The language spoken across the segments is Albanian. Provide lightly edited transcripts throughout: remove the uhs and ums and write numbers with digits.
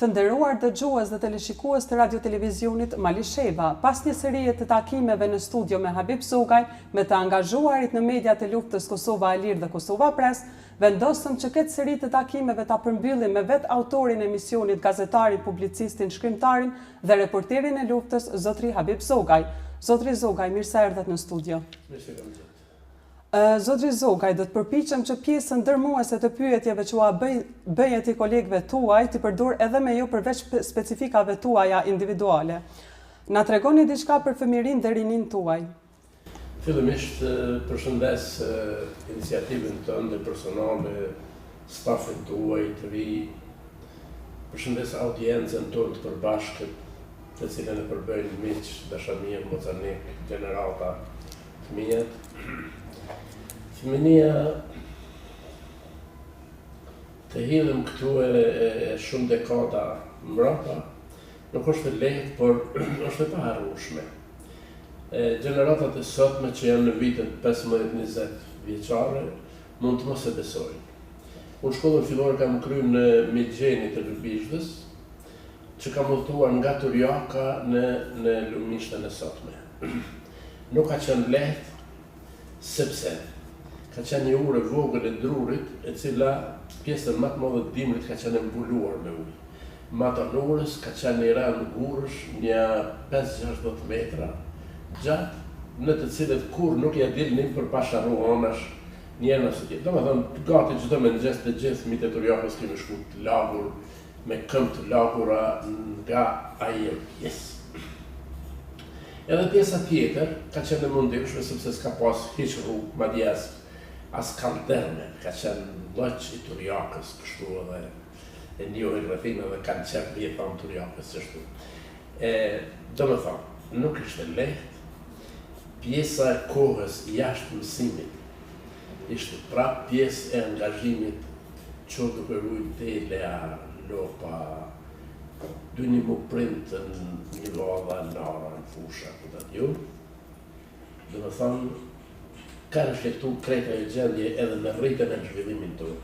Të nderuar dëgjues dhe teleshikues të Radio Televizionit Malisheva, pas një serie të takimeve në studio me Habib Zogaj, me të angazhuarit në mediat e luftës Kosova Alir dhe Kosova Press, vendosëm që këtë seri të takimeve ta përmbyllim me vetë autorin e emisionit, gazetarin, publicistin, shkrimtarin dhe reporterin e luftës, zotri Habib Zogaj. Zotri Zogaj, mirë se erdhët në studio. Zotri Zogaj, do të përpiqem që pjesën ndërmuese të pyetjeve që ua bëj ti kolegëve tuaj të përdor edhe me ju përveç specifikave tuaja individuale. Na tregoni diçka për fëmijërinë dhe rinin tuaj. Fillimisht përshëndes iniciativën tënde personale, stafin tuaj të ri, përshëndes audiencën tonë të përbashkët, të cilën e përbëjnë miq, dashamir, mocanik, generata, fëmijët. Fëminia të hidhëm këtu e shumë dekada mbrapa, nuk është e lehtë, por është e paharrueshme. Gjeneratat e sotme që janë në vitet 15-20 vjeçare mund të mos e besojnë. Unë shkollën fillore kam kryer në Migjenit të Lëbizhdës, që kam udhëtuar nga Turjaka në Lumishtën e sotme. Nuk ka qenë lehtë, sepse ka qenë një ure vogël e drurit, e cila pjesën më të madhe të dimrit ka qenë mbuluar me ujë. Mata në urës ka qenë një rënd gurësh, një 5-60 metra gjatë, në të cilët kur nuk ja dilnin për pasharu anash njerë nësë tjetë. Domethënë, gati çdo mëngjes të gjithë fëmijët e Turjakës kemi shku të lagur, me këmbë të lagura nga ajo pjesë. Edhe pjesa tjetër ka qenë e mundimshme sepse s'ka pas hiç rrugë, madje as kalderme, ka qenë lloç i Turjakës, kështu edhe e njohin rrethin edhe kanë qenë vjetë në Turjakës qështu. Domethënë, nuk ishte lehtë, pjesa e kohës jashtë mësimit ishte prap pjesë e angazhimit që duke rujt telea, lopa, dyni mu printën, një lodha, nara, në fusha, këtë atë. Domethënë, ka reflektu krejta e gjendje edhe në rritën e zhvillimin tonë.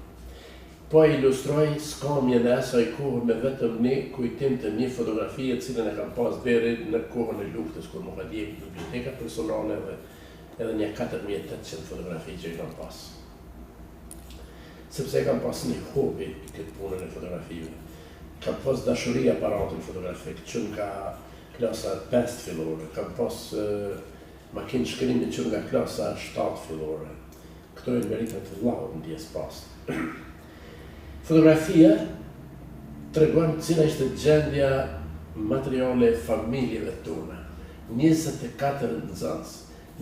Po e ilustroj skamjen e asaj kohë me vetëm një kujtim të një fotografie cilën e kam pas deri në kohën e luftës, kur më ka djegë biblioteka personale edhe një 4800 fotografi që i kam pas. Sepse e kam pas një hobi këtë punën e fotografive. Kam pas dashuria aparatin fotografik, që nga klasa 5 fillore, kam pas makinë shkrimi që nga klasa 7 fillore. Këto e meritat të vllahut në dies pas. Fotografia tregon cila ishte gjendja materiale e familjeve tona. 24 nxënës,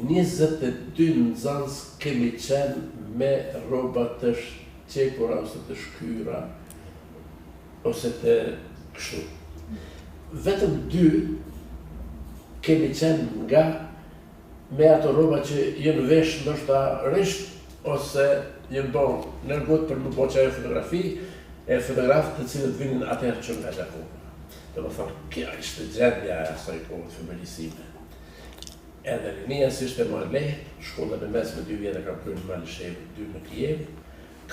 22 nxënës kemi qenë me rroba të shqepura ose të shkyra, ose të kështu. Vetëm 2 kemi qenë nga me ato rroba që jenë vesh ndoshta rrisht, ose jenë bon nërgot për më po që ajo fotografi, e fotografët të cilët vinin atëherë që nga Gjakova. Dhe më thonë, kja ishte gjendja e asaj kohë të fëmërisime. Edhe rinia si ishte më lehtë, shkollën e mesme 2 vjetë kam kryer në Malishevë, 2 në Kijev,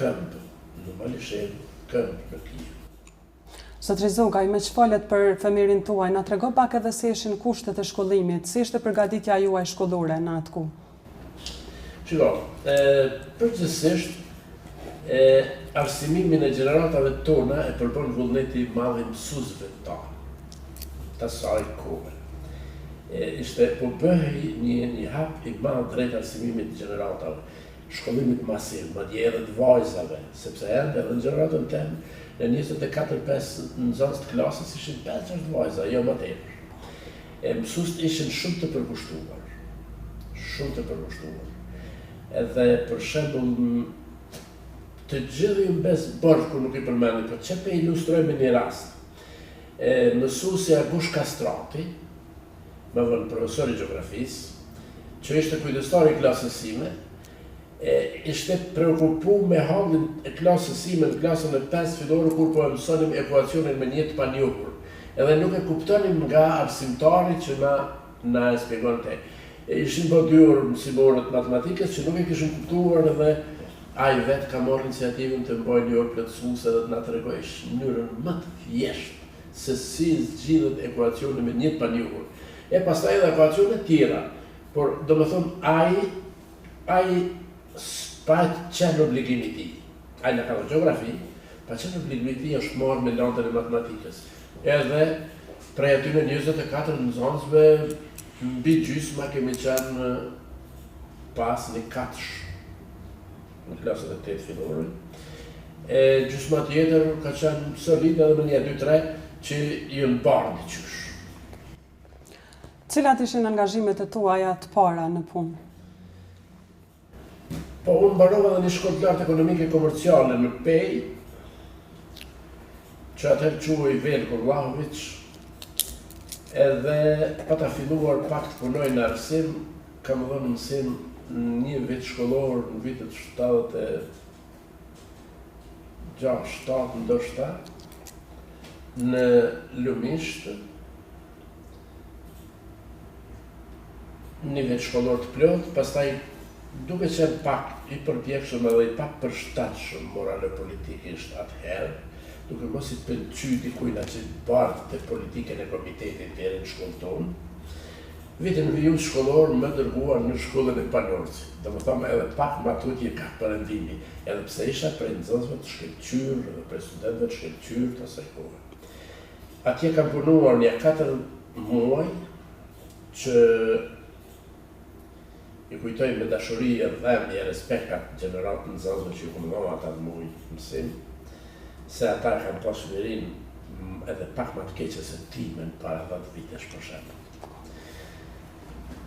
këmbë në Malishevë, këmbë në Kijev. Zotri Zogaj, me që falet për fëmirin tuaj, na trego pak edhe si ishin kushtet e shkollimit, si ishte përgatitja juaj shkollore në atë ku? Shiko, përgjithsisht, arsimimin e gjeneratave tona e përbën vullneti madhe mësuesve ta saj kohë. Ishte po bëhej një hap i madh drejt arsimimit të gjeneratave, shkollimit masiv, madje edhe të vajzave, sepse ende edhe në gjeneratën temë, në 24-5 nxënës të klasës ishin 5-6 vajza, jo më tepër. Mësuesit ishin shumë të përkushtuar. Edhe për shembull të gjithë ju mbes Borku nuk i përmendi, por që pe ilustrojme një rast. Mësuesja Gush Kastrati, më vonë profesor i gjeografisë, që ishte kujdestari i klasës sime, ishte preokupu me hallin e klasës sime në klasën e 5 fillore kur po e mësonim ekuacionin me një të panjohur. Edhe nuk e kuptonim nga arsimtari që na e shpjegon te. Ishin po 2 orë mësimorët matematikës që nuk e kishin kuptuar edhe ai vetë ka marrë iniciativën të mbajë një orë plotësuese dhe të na tregojë në mënyrën më të thjeshtë se si zgjidhet ekuacioni me një panjuhur. E pastaj edhe ekuacione tjera, por do më thonë ai pa qenë obligimi ti. Ai në ka në geografi, pa qenë obligimi ti është marrë me lantën e matematikës. Edhe prej atyre 24 nxënësve, mbi gjysma kemi qenë pas një 4 në klasët e 8 fillore. Gjysma tjetër ka qenë solid edhe me një 2-3 që ju në barë një qysh. Cilat ishin angazhimet e tuaja të para në punë? Po, unë mbarova dhe një shkollë të lartë ekonomike komerciale në Pej, që atëherë quhej Veljko Vlahović, edhe pa ta filluar pak të punoj në arsim, kam dhënë mësim një vit shkollor në vitet 76-7 ndoshta, në Lumisht, një vit shkollor të plot, pastaj duke qenë pak i përpjekshëm edhe i pak përshtatshëm morale politikisht atëherë, duke mos i pëlqy dikujna që bartë të politikën e komitetit deri në shkollën tonë, vitin viju shkollor më dërguar në shkollën e Panorci. Do më thëmë edhe pak matutje ka përëndimi, edhe pse isha prej nxënësve të shkëlqyer edhe prej studentëve të shkëlqyer të asaj kohe. Atje kam punuar një 4 muaj që i kujtoj me dashuri e dhënie e respekt ka gjeneratën nxënësve që ju kom dhënë ata muaj mësim, se ata kanë pasur mirin edhe pak më të keqe se timen para 10 vitesh për shembull.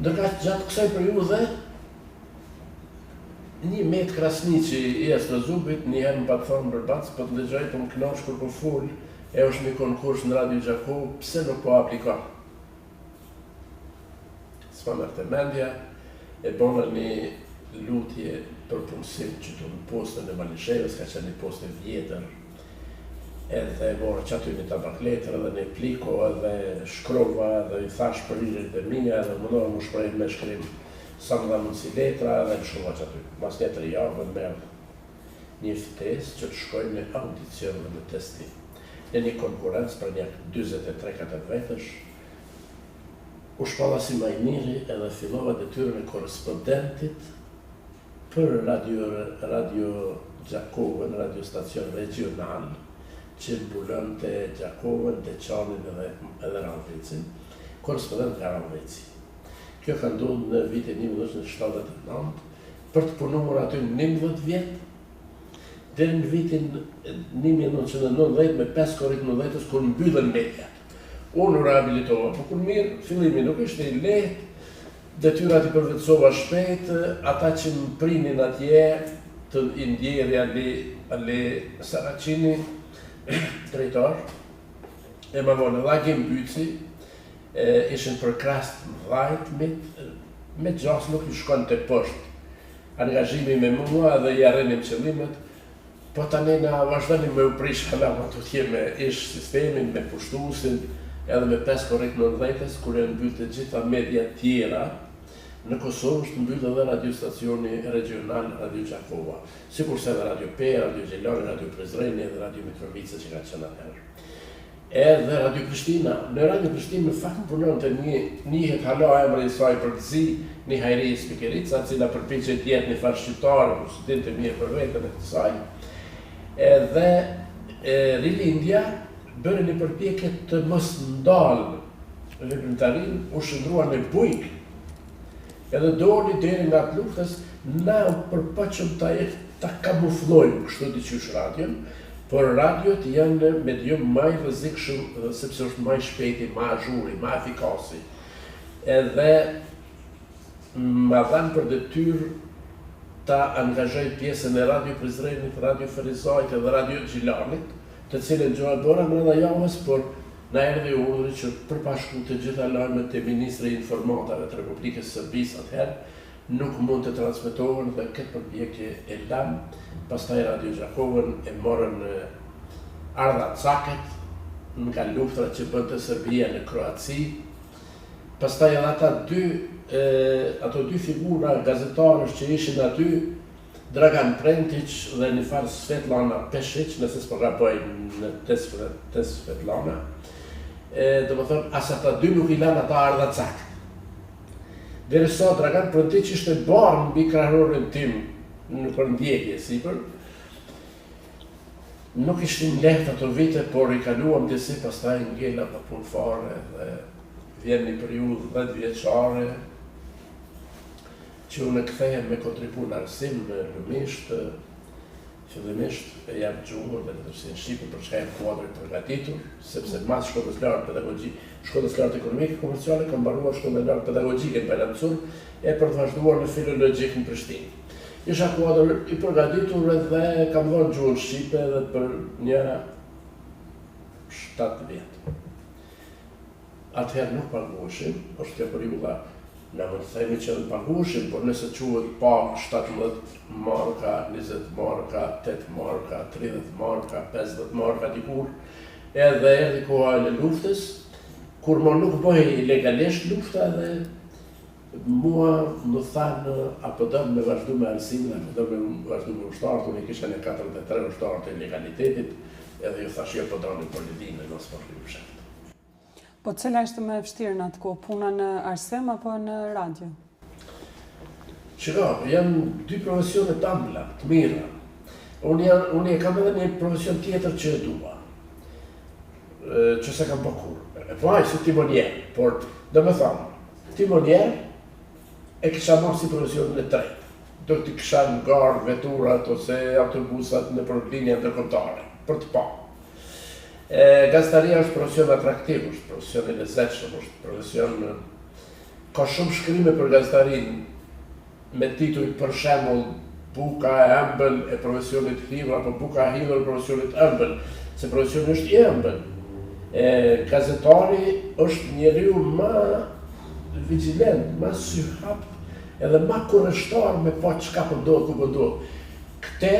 Ndërka gjatë kësaj periudhe, një met Krasniqi i Astrozubit, një herë më pa të thonë bërbac, po të dëgjoj po më kënaq kur po fol, është një konkurs në Radio Gjakov, pse nuk po aplikon? S'ma merrte mendja, e bona një lutje për punësim që të në postën e Malishevës, ka qenë një postë e vjetër, edhe e morë që aty një tabakletër edhe një pliko edhe shkrova edhe i thash për lirit e minja edhe më nërë më shprejnë me shkrim sa më dha mundësi letra edhe më shkrova që aty. Mas një 3 javë merë një ftesë që të shkojnë në audicion dhe në testim. Në një konkurencë për një 23-4 vetësh, u shpalla si majmiri edhe fillova detyrën e korespondentit për Radio Gjakovën, radiostacion regional, që mbulon të Gjakovën, Deçanin edhe Ranvecin, korespondent nga Ranveci. Kjo ka ndodhur në vitin 1979, për të punuar aty në 11 vjet, deri në vitin 1990 me 5 korrik 90-s kur mbyllën mediat. Unë u rehabilitova, po kur mirë, fillimi nuk ishte i lehtë, detyrat i përvetësova shpejt, ata që më prinin atje, të indjeri Ale Saracini, drejtor, e më vonë Lagim Byci, ishin për krast vajt, me gjas nuk i shkon të poshtë. Angazhimi me mua dhe i arrenim qëllimet, po tani na vazhdonim me u prish halama të tje me ish sistemin, me pushtusin, edhe me 5 korrik 90-s, kur e mbyll të gjitha media tjera, në Kosovë është mbyll edhe radiostacioni regional Radio Gjakova, sikurse edhe Radio Pe, Radio Gjelani, Radio Prizreni edhe Radio Mitrovica që ka qenë atëherë. Edhe Radio Prishtina. Në Radio Prishtinë në fakt punonte njëhet hala emri i saj për të zi, një Hajri Spikerica, cila përpiqet të jetë një farë shqiptare, por studente mirë për veten e kësaj. Edhe Rilindja bëri një përpjekje të mos ndalë veprimtarinë, u shndrua në bujk. Edhe doli deri nga atë luftës, na përpoqëm ta kamuflojmë kështu diqysh radion, por radiot janë medium më i rrezikshëm sepse është më i shpejti, më azhuri, më efikasi. Edhe ma dhanë për detyrë ta angazhoj pjesën e Radio Prizrenit, Radio Ferizajt edhe Radio Gjilanit, të cilën Gjoa Bora mbrënda javës, por na erdhi urdhri që përpashku të gjitha lajmet e Ministri i Informatave të Republikës Serbisë atëherë, nuk mund të transmetohen dhe këtë përpjekje e lam, pastaj Radio Gjakovën e morën ardha caket nga luftrat që bënte Serbia në Kroaci, pastaj edhe ato dy figura gazetarësh që ishin aty, Dragan Prentić dhe një farë Svetlana Peshić, nëse s'po gaboj në test Svetlana, do më thonë, as ata dy nuk I lanë ata ardha cakt. Deri sot, Dragan Prëntic ishte barë mbi krahërorin tim në përndjekje, sipër. Nuk ishtin lehtë ato vite, por I kaluam disi pastaj ngella pa punë fare dhe vjen një periudhë 10 vjeçare që unë kthehem me kontribu në arsim në Lumisht, fillimisht e jam gjuhur dhe në Shqipër për çka jam kuadër përgatitur, sepse mas shkollës lartë pedagogjike, shkollës lartë ekonomike komerciale, kam mbaruar shkollën lartë pedagogjike në Pelancur e për të vazhduar në filologjik në Prishtinë. Isha kuadër I përgatitur dhe kam dhënë gjuhën shqipe edhe për një 7 vjet. Atëherë nuk paguheshim, është kjo periudha në më të themi që në paguheshim, por nëse quhet pak 17 marka, 20 marka, 8 marka, 30 marka, 50 marka dikur, edhe erdhi koha e luftës, kur më nuk bëhej legalisht lufta dhe mua më thanë apo do me vazhdu me arsimin, apo do me vazhdu me ushtarët, unë I kisha në 43 ushtarët e legalitetit, edhe ju thash jo po doni politinë, mos po rrim fshat. Po cila ishte më e vështirë në atë kohë, puna në arsim apo në radio? Shiko, janë dy profesione të ëmbla, të mira. Unë e kam edhe një profesion tjetër që e dua, që se kam bëkur. Po ai si timonier, por do me thonë, timonier e kisha marrë si profesionin e tretë. Do t'i kisha në garë, veturat ose autobusat në linja ndërkombëtare, për të pa. Gazetaria është profesion atraktiv, është profesion I lezetshëm, është profesion ka shumë shkrime për gazetarin me titull për shembull buka e ëmbël e profesionit hidhur apo buka e hidhur e profesionit ëmbël, se profesioni është I ëmbël. Gazetari është njeriu më vigjilent, më syhap edhe më kurreshtar me pa çka po ndodh ku po ndodh. Këtë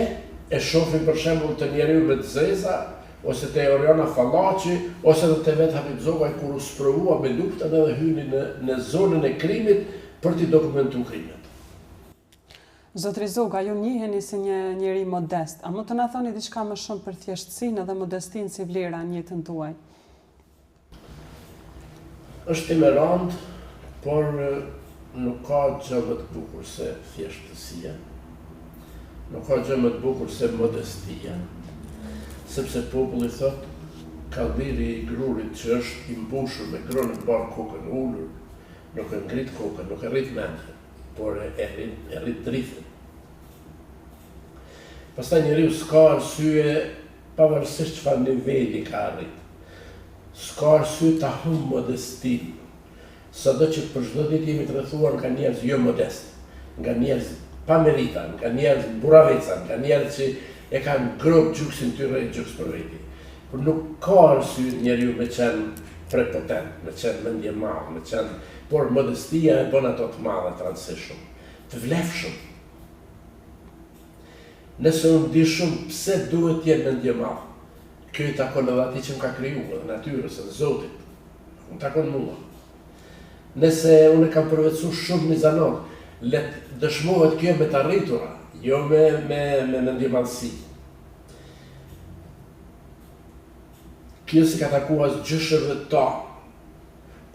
e shohim për shembull të njeriu me të zeza, ose te Oriana Fallaçi, ose edhe te vet Habib Zogaj kur u sprovua me luftën edhe hyni në zonën e krimit për t'i dokumentuar krimet. Zotri Zoga, ju njiheni si një njeri modest, a mund të na thoni diçka më shumë për thjeshtësinë dhe modestinë si vlera në jetën tuaj? Është timerant, por nuk ka gjë më të bukur se thjeshtësia. Nuk ka gjë më të bukur se modestia. Sepse populli thot, kallbiri I grurit që është I mbushur me gronë në barë kokën ullur, nuk e ngrit kokën, nuk e rrit mendjen, por e rrit dritën. Pastaj njeriu s'ka arsye, pavarësisht çfarë niveli ka arrit. S'ka arsye ta humb modestinë. Sado që për çdo ditë jemi të rrethuar nga njerëz jo modest, nga njerëz pa merita, nga njerëz buraveca, nga njerëz që e kanë grobë gjuksin tyre e gjuks për veti. Por nuk ka arsye njeriu me qenë prepotent, me qenë mendje madhe, me qenë, por modestia e bën ato të madhe të rëndësishëm, të vlefshëm. Nëse unë di shumë pse duhet të jetë mendje madhe, kjo I takon edhe atij që më ka krijuar, edhe natyrës, edhe Zotit. Më takon mua. Nëse unë kam përvetësuar shumë një zanor, let dëshmohet kjo me të arritura, jo me mendjemadhësi. Kjo si ka takuar gjyshërve tanë.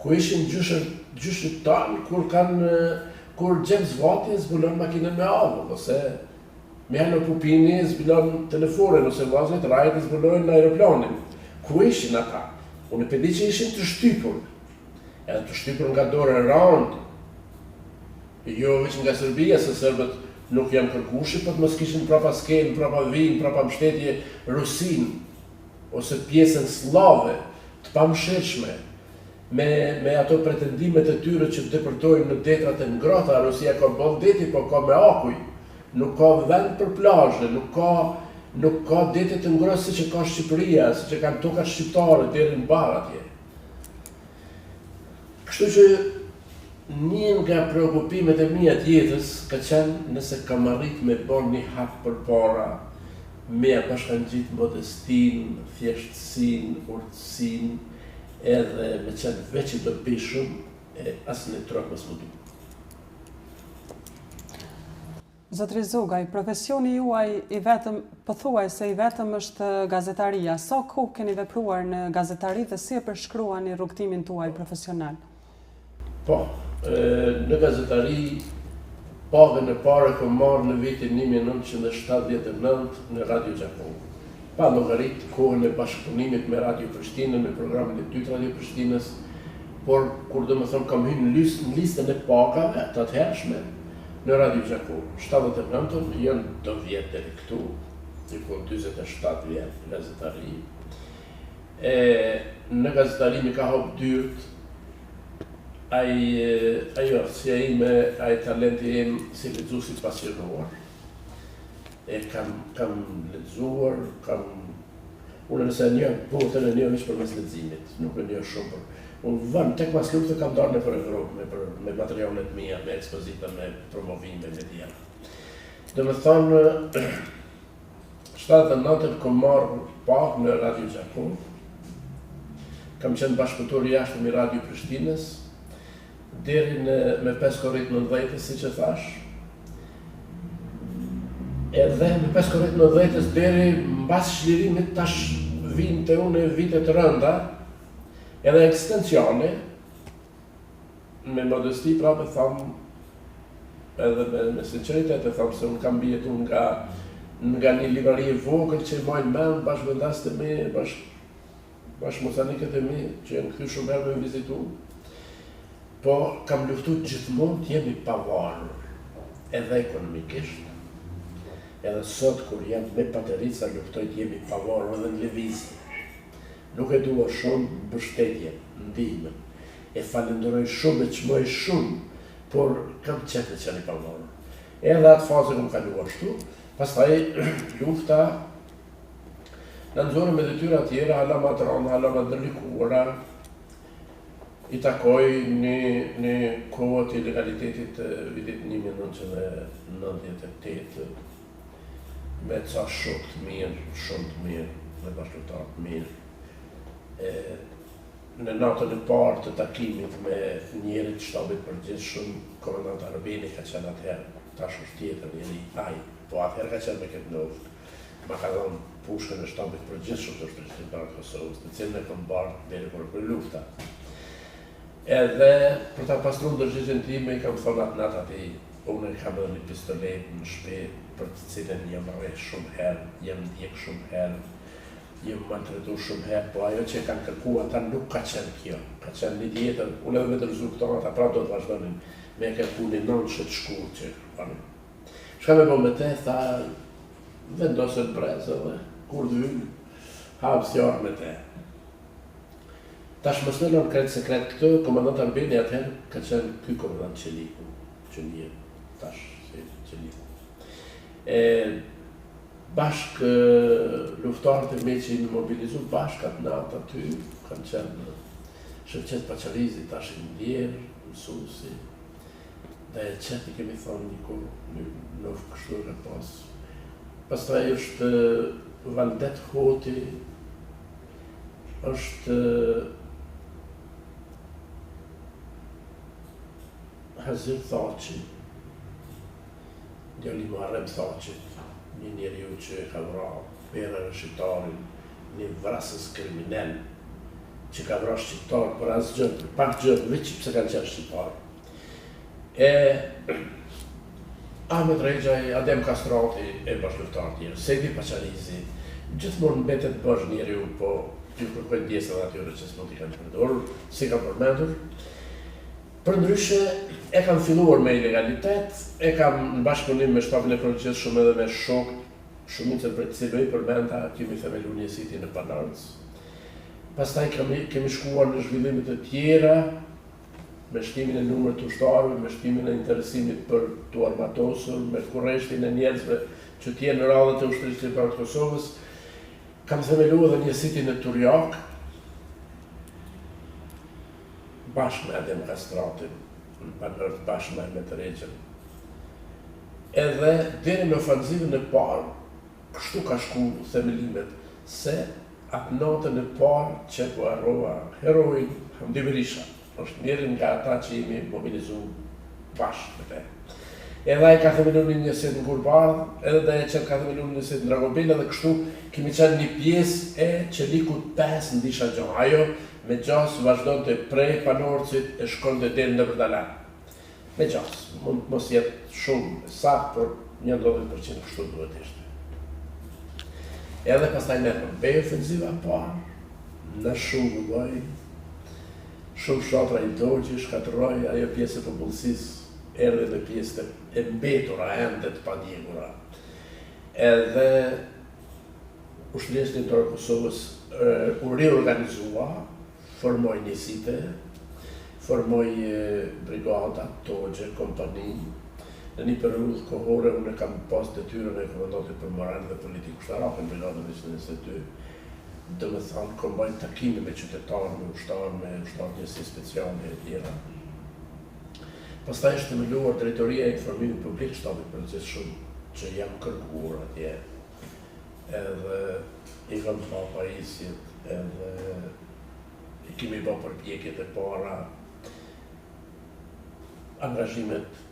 Ku ishin gjyshët tanë kur James Watt zbulon makinën me avull, ose Mjano Pupini zbulon telefonin, ose vllazët Wright zbulojnë aeroplanin. Ku ishin ata? Unë e di që ishin të shtypur. Edhe të shtypur nga dorë e rëndë. Jo veç nga Serbia, se serbët nuk janë kërkushi, po të mos kishin prapa skenë, prapa vinë, prapa mbështetje Rusin, ose pjesën slave, të pamshirshme, me ato pretendimet e tyre që depërtojnë në detrat e ngrohta. Rusia ka boll deti, po ka me akuj, nuk ka vend për plazhe, nuk ka dete të ngrohta siç e ka Shqipëria, siç e kanë tokat shqiptare deri në bar atje. Kështu që një nga preokupimet e mia të jetës ka qenë nëse kam arrit me bën një hap përpara, me bashkangjit modestinë, thjeshtësinë, urtësinë, edhe me qenë veç I dobishëm, asnjë trok mos më du. Zotri Zogaj, profesioni juaj i vetëm, pothuaj se i vetëm është gazetaria. Sa kohë keni vepruar në gazetari dhe si e përshkruani rrugtimin tuaj profesional? Po, në gazetari, pagën e pare kom marrë në vitin 1979 në Radio Gjakovë. Pa llogarit kohën e bashkëpunimit me Radio Prishtinën, me programin e dytë Radio Prishtinës, por kur kam hyrë në listën e pagave të atëhershme në Radio Gjakovë. 79 janë 2 vjet deri këtu, diku 47 vjet gazetari. Në gazetari më ka hap dyrt ajo si ai talenti im si lexues i pasionuar. Kam lexuar, unë nëse një botën e një është përmes leximit, nuk e një shumë për. Unë vënë tek pas luftës kam dalë nëpër Evropë me materialet mia, me ekspozita, me promovime me tjera. Domethënë 79 kam marrë pak në Radio Gjakovë. Kam qenë bashkëpunëtor i jashtëm i Radio Prishtinës deri me 5 korrit 90, siç e thash. Edhe me 5 korrit 90 deri mbas çlirimit tash vinë te unë vite të rënda. Edhe ekstensione, me modesti prapë thamë, edhe me sinqeritet e thamë se unë kam bjetu nga një librari e vogël që majnë mend bashkëvendas të mi, bashkëmosanikët e mi, që janë këthy shumë herë me vizitu. Po kam luftu gjithmonë të jemi pavarur, edhe ekonomikisht, edhe sot kur jam me Paterica luftoj të jemi pavarur edhe në lëvizje. Nuk e dua shumë mbështetje, ndihmën. E falenderoj shumë e çmoj shumë, por kam qenë që janë i pavarur. Edhe atë fazë kam kaluar ashtu, pastaj lufta na nxorë me detyra tjera, hala më të rënda, hala më të ndërlikuara. I takoj në kohët e legalitetit vitit 1998 me ca shok të mirë, shumë të mirë, me bashkëtar të mirë. Në natën e parë të takimit me njerin të shtabit përgjithshëm, komandant Arbeni ka qenë atëherë, tash është tjetër njeri ai, po atëherë ka qenë me këtë luftë. Ma ka dhënë pushkën e shtabit përgjithshëm të Shtetit Kosovës, të cilën e kam bërë deri për lufta. Edhe për ta pastruar ndërgjegjën time i kam thonë atë natë atij, unë kam dhënë një pistolet në shtëpi për të cilën jam marrë shumë herë, jam ndjek shumë herë. Jem maltretu shumë herë, po ajo që kanë kërkuar ata nuk ka qenë kjo. Ka qenë një tjetër, unë edhe me të rezultatat, ata prapë do të vazhdonin me kërku një nënshë të shkurtë që kërkuanin. Shka me po me te, tha, vendosën brezë dhe kur dhynë, hapë thjarë me te. Tash më snellon kretë sekret këtë, komandant Arbeni atëherë ka qenë ky komandant Qeliku, që një tash si Qeliku. Bashkë luftarët e me që i në mobilizu bashkë atë natë aty, kanë qenë Shevqet Paqarizi, tash i ndjerë, mësusi, dhe e qëti kemi thonë një ku në kështu e pas. Pastaj është Valdet Hoti, është Hazir Thaçi, djali Muharrem Thaçi, një njeriu që e ka vrarë Pera Shqiptarin, një vrasës kriminal që ka vrarë shqiptar për asgjë, për pak gjë, veç pse kanë qenë shqiptar. Ahmet Rexhaj, Adem Kastrati e bashkëluftarë tjerë, Sejdi Paqarizi, gjithmonë mbetet bash njeriu, po ju kërkoj ndjesën atyre që s'mund t'i kanë përdorur, si ka përmendur. Përndryshe, e kam filluar me ilegalitet, e kam në bashkëpunim me shtabin e përgjithshëm edhe me shok, shumicën për të cilëve i përmenda, kemi themelu njësiti në Banarës. Pastaj kemi shkuar në zhvillimet e tjera, me shtimin e numrit të ushtarëve, me shtimin e interesimit për të armatosur, me kurreshtin e njerëzve që t'jenë në radhët e ushtrisë të Kosovës. Kam themelu edhe njësitin e Turjak, bashkë me Adem Kastratin, në Banërë bashkë me Ahmet Rexhën. Edhe deri në ofanzivën e parë, kështu ka shku themelimet, se atë natën e parë që ku arrova heroin Hamdi Berisha, është njërin nga ata që jemi mobilizu bashkë me te. edhe ai ka themeluar një njësit në Gurbardh, edhe dhe e qenë ka themeluar një njësit në Dragobile, dhe kështu kemi qenë një pjesë e qelikut 5 në disha gjo. Ajo me gjas vazhdon të prej Panorcit e shkon të deri në Vërdalan. Me gjas, mund mos jetë shumë saktë, por 90% kështu duhet ishte. Edhe pastaj ne bëj ofenziva parë, në shumë gëlloj, shumë shatra i dogji, shkatëroj, ajo pjesë e popullsisë erdhe dhe pjesë e mbetura, ende të padjegura. Edhe Ushtria Shtetërore e Kosovës u reorganizua, formoi njësite, formoi brigada, togje, kompani. Në një periudhë kohore unë kam pas detyrën e komandantit për moral dhe politikë ushtarak në brigadën 122. Do me thonë, kom bajnë takime me qytetarë, me ushtarë njësi speciale e tjera. Pastaj është themeluar Drejtoria e Informimit Publik, shtabit policisë shumë që jam kërkuar atje. Edhe i kam pa pajisjet, edhe i kemi ba përpjekjet e para, angazhimet.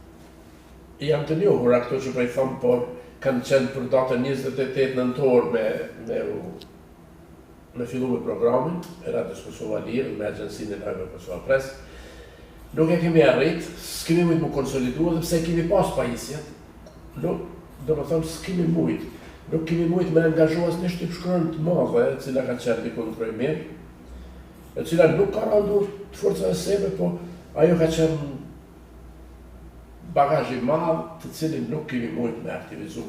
Jam të njohur këto që prej thonë, por kanë qenë për datën 28 nëntor me fillu me programin, e Radios Kosova Lirë, me Agjensinë e Lajmeve Kosova Press. Nuk e kemi arrit, s'kemi mujt mu konsolidua, dhe pse kemi pas pajisjet. Nuk, do me thonë, s'kemi mujt. Nuk kemi mujt me angazhuas një shtyp shkronën të madhe, e cila ka qenë dikun të mirë, e cila nuk ka randur të forcave sebe, po ajo ka qenë bagazh i madh, të cilin nuk kemi mujt me aktivizu.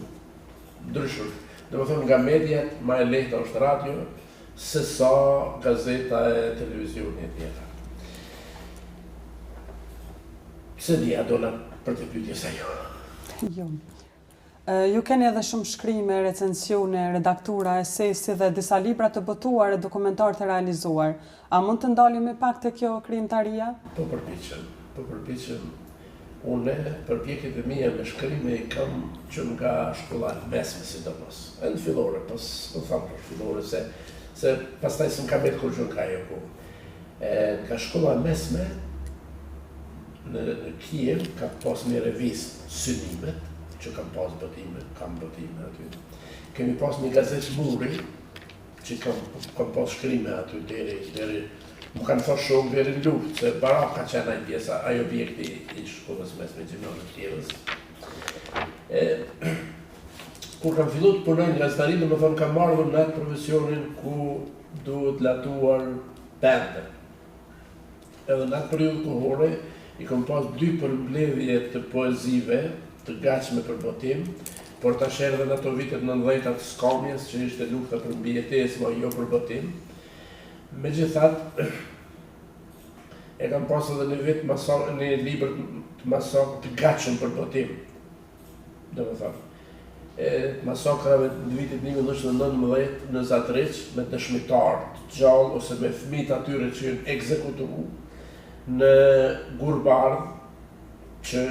Ndryshur, do me thonë nga mediat, ma e lehta është radio, se sa gazeta e televizionit e tjera. Se dhja dola për të pyetje sa jo. Jo. Ju keni edhe shumë shkrime, recensione, redaktura, esesi dhe disa libra të botuar e dokumentar të realizuar. A mund të ndalim me pak të kjo krijimtaria? Po përpiqem. Une, përpjekjet e mia me shkrime i kam që nga shkolla mesme sidomos. E në fillore, po thamë për fillore, se pastaj s'm ka betë kur që nga jo ku. Nga shkolla mesme, në Kiev, ka pas një revistë Synimet, që kam pas botime aty. Kemi pas një gazetë Muri, që kam pas shkrime aty deri më kanë thosht shumë deri në luftë, se Barak ka qenë ai pjesa, ai objekti i shkollës mesme gjimnazit Kjevës. Kur kam fillu të punoj në gazetari, do me thonë kam marrë në atë profesionin ku duhet latuar pende. Edhe në atë periudhë kohore, i kam pas 2 përmbledhje të poezive, të gatshme për botim, por tash erdhen ato vitet 90-ta të skamjes, që ishte lufta për mbijetesë, ma jo për botim. Megjithatë, e kam pas edhe një libër të masakër të gatshëm për botim, do me thonë. Masakrave në vitit 1919 në Zatriq, me dëshmitar të gjallë ose me fëmijët atyre që janë ekzekutuar në Gurbardh, që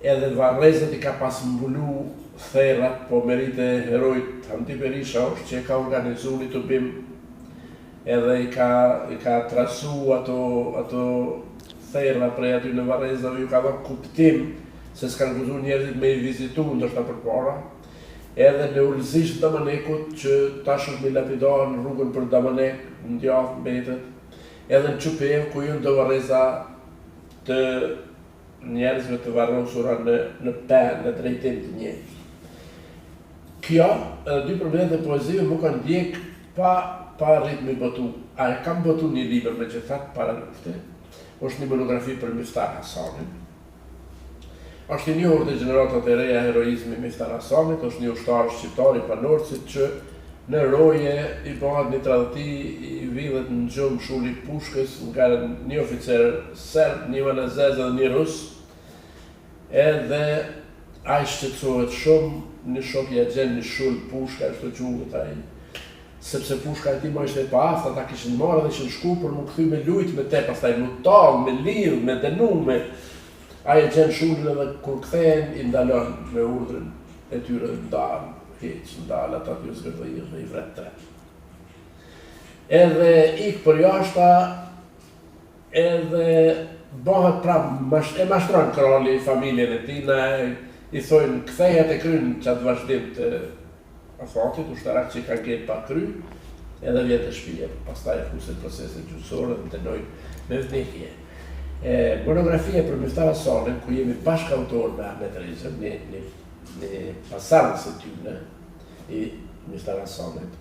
edhe Varrezët i ka pas mbulu therrat, po merite herojt Hamdi Berisha është që e ka organizuar një tubim, edhe i ka trasu ato therra prej aty në Varrezave, ju ka dhënë kuptim se s'kanë gëzuar njerëzit me i vizitu ndoshta përpara, edhe në Ulëzish Damanekut, që tash është me lapidar në rrugën për Damanek, në djathë mbetet, edhe në Qupev, ku jënë të Varreza të njerëzve të varrosura në pen, në drejtim të njëjtë. Kjo, edhe 2 përmbledhje poezive mu kanë ndjek pa ritmi botu. A e kam botu një libër me që thatë para lufte, është një monografi për Miftar Hasanin. Është i njohur dhe gjeneratat e reja heroizmi Miftar Hasanit, është një ushtar shqiptar i Panorcit që në roje i bëhet një tradhti, i vidhet në gjumë shulli pushkës nga një oficer serb, një vanazez dhe një rus, edhe a i shqetësohet shumë, një shok i agjen një shull pushka, është të quhet ai, sepse pushka e ti ma ishte e pa aftë, ata kishin marrë dhe ishin shku për më këthy me lujt me te, pastaj më talë, me lidh, me denu, a i gjenë shullin edhe kur kthehen i ndalon me urdhrin e tyre ndalë, ndalë ata t'ju zgërdhëjë dhe i vret 3. Edhe ikë për jashta, edhe bëhet pra e mashtron krali familjen e tij, i thojnë kthehet e kryen çat vazhdim të afatit, ushtarak që kanë gjetë pa kry, edhe vjen të shtëpia. Pastaj fuset proceset gjyqësore dhe dënojnë me vdekje. Monografia për Miftar Hasanin, ku jemi bashkëautor me Ahmet Rezën, në pasardhës e tyre, i Miftar Hasanit,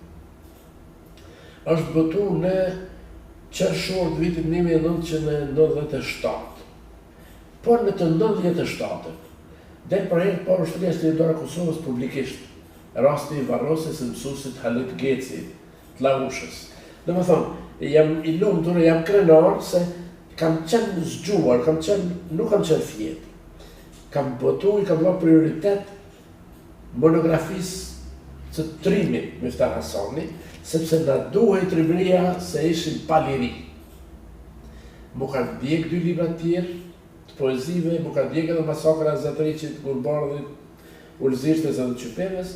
është botu në qershor të vitit 1997. Por në të 97-ët, del për herë parë Ushtria Ligjore e Kosovës publikisht, rasti i varrosjes së mësuesit Halit Geci të Lavushës. Domethënë, jam i lumtur, jam krenar se kam qenë zgjuar, nuk kam qenë fjet. Kam botu, kam dhënë prioritet monografisë të trimit Miftar Hasani, sepse na duhej trimëria se ishim pa liri. Mu kanë djeg 2 libra të tjerë të poezive, mu kanë djeg edhe Masakra e Zatriqit, Gurbardhit, Ulzirës dhe Qypeves,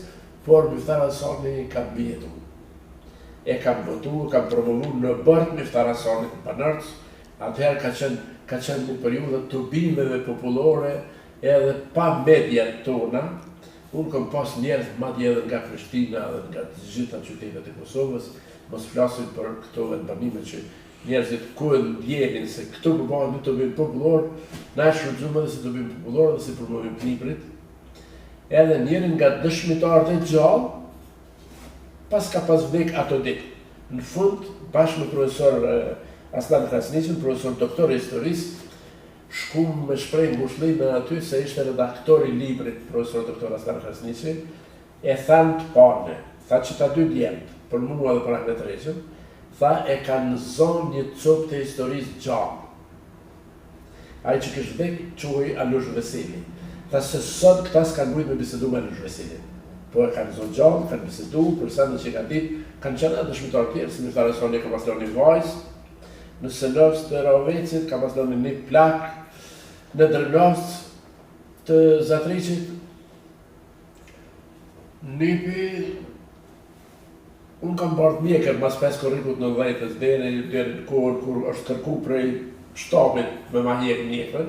por Miftar Hasani ka bjetu. E kam botu, kam promovu në bërt Miftar Hasanit në Banërc, atëherë ka qenë një periudhë të bimeve popullore edhe pa mediat tona. Unë kam pas njerëz madje edhe nga Prishtina dhe nga të gjitha qytetet e Kosovës, mos flasim për këto vendbanime që njerëzit ku e ndjenin se këto bëhen në të bëjmë popullor, na e shfrytëzojmë edhe si të bëjmë popullor dhe si promovim librit. Edhe njerin nga dëshmitarët e gjallë, pas ka pas vdek ato ditë. Në fund, bashkë me profesor Aslan Krasniqin, profesor doktor e historisë, shkum me shprej ngushëllim aty se ishte redaktor i librit profesor doktor Aslan Krasniqi, e thanë të parë, tha që ta 2 djemët, për mua dhe për Ahmet Rezën, tha e kanë zonë një copë të historisë gjallë. Ai që kishte vdek quhej Alush Veseli. Tha se sot këta s'kanë mujt me bisedu me Alush Veselin. Po e kanë zonë gjallë, kanë bisedu, për sa në që kanë ditë, kanë qenë edhe dëshmitar tjerë, si Miftar Hasani ka pas lënë një vajzë, në Senovës të Ravecit, ka pas lënë një plak, në Drenovës të Zatriqit, nipi, unë kam bardh mjekër mas 5 korrikut në 10-ës, deri në kohën kur është kërku prej shtabit me ma hjek mjekër,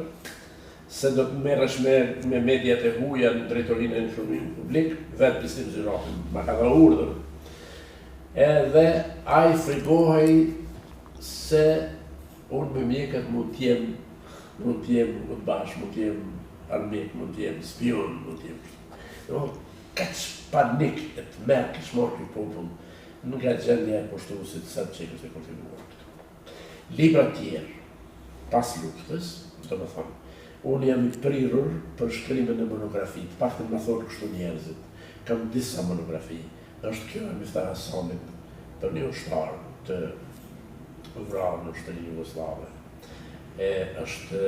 se do të merresh me mediat e huaja në drejtorinë e informimit publik, vetë Bislim Zyrapi, ma ka dhënë urdhër. Edhe ai frigohej se unë me mjekët mund t'jem të bashkë, mund t'jem armik, mund t'jem spion, mund t'jem... Kaq panik e të merë kishë morë këj popull, nuk nga gjendja e poshtuesit sa të qekës e konfiguruar këtu. Libra tjerë, pas luftës, do më thonë, unë jam i prirur për shkrimin e monografi, të paktën më thonë kështu njerëzit. Kam disa monografi, është kjo e Miftar Hasanit për një ushtar të vrarë në Ushtrinë Jugosllave. Është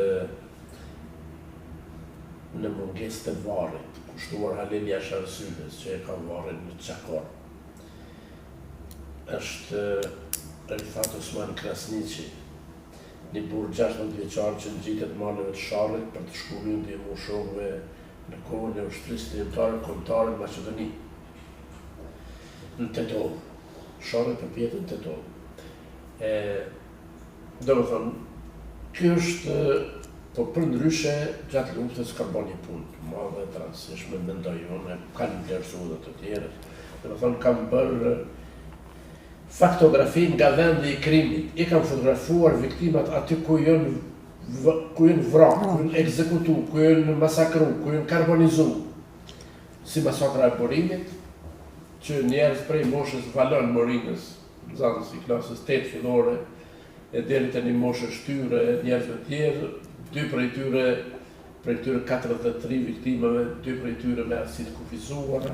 në mungesë të varrit, kushtuar Halil Jashar Syles, që e ka varrin në Çakor. Është Rifat Osman Krasniqi, një burr 16 vjeçar që ngjitet maleve të Sharrit për të shkuar ndje moshove në kohën e Ushtrisë Kombëtare në Maqedoni. Në Tetov, Sharri përpjetet në Tetov. Do më thonë, kjo është, po për ndryshe, gjatë luftës ka bërë një punë të madhe, të rëndësishme, mendoj unë, kanë vlerësuar dhe të tjerët. Do më thonë, kam bërë faktografi nga vendi i krimit. I kam fotografuar viktimat aty ku janë vrarë, ku janë ekzekutu, ku janë masakru, ku janë karbonizu. Si masakra e Borinit, që njerëz prej moshës Valon Morinës, nxënës i klasës 8 fillore, e deri të një moshë shtyre e njerëzve tjerë, 2 prej tyre 43 viktimave, 2 prej tyre me arsit kufizuara.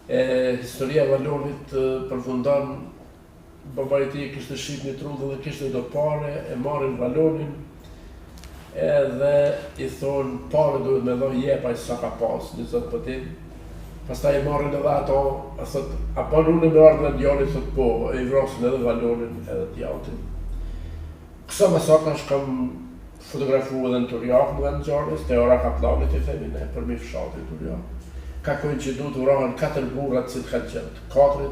Historia Valonit përfundon, baba i tij kishte shit një trudhë dhe kishte do pare, e marrin Valonin, edhe i thonë pare duhet me dhënë jepaj sa ka pas, 20 pëtim. Pastaj i marrin edhe ato, thot, apo unë me ardhën e djalit, thot po, e i vrasin edhe Valonin edhe t'jautin. Kësa masakrash kam fotografu edhe në Turjak në vend Gjarës, te ora ka planit i themi ne, për mi fshati i Turjak. Ka koincidu të vrahen 4 burrat si të kanë qenë, 4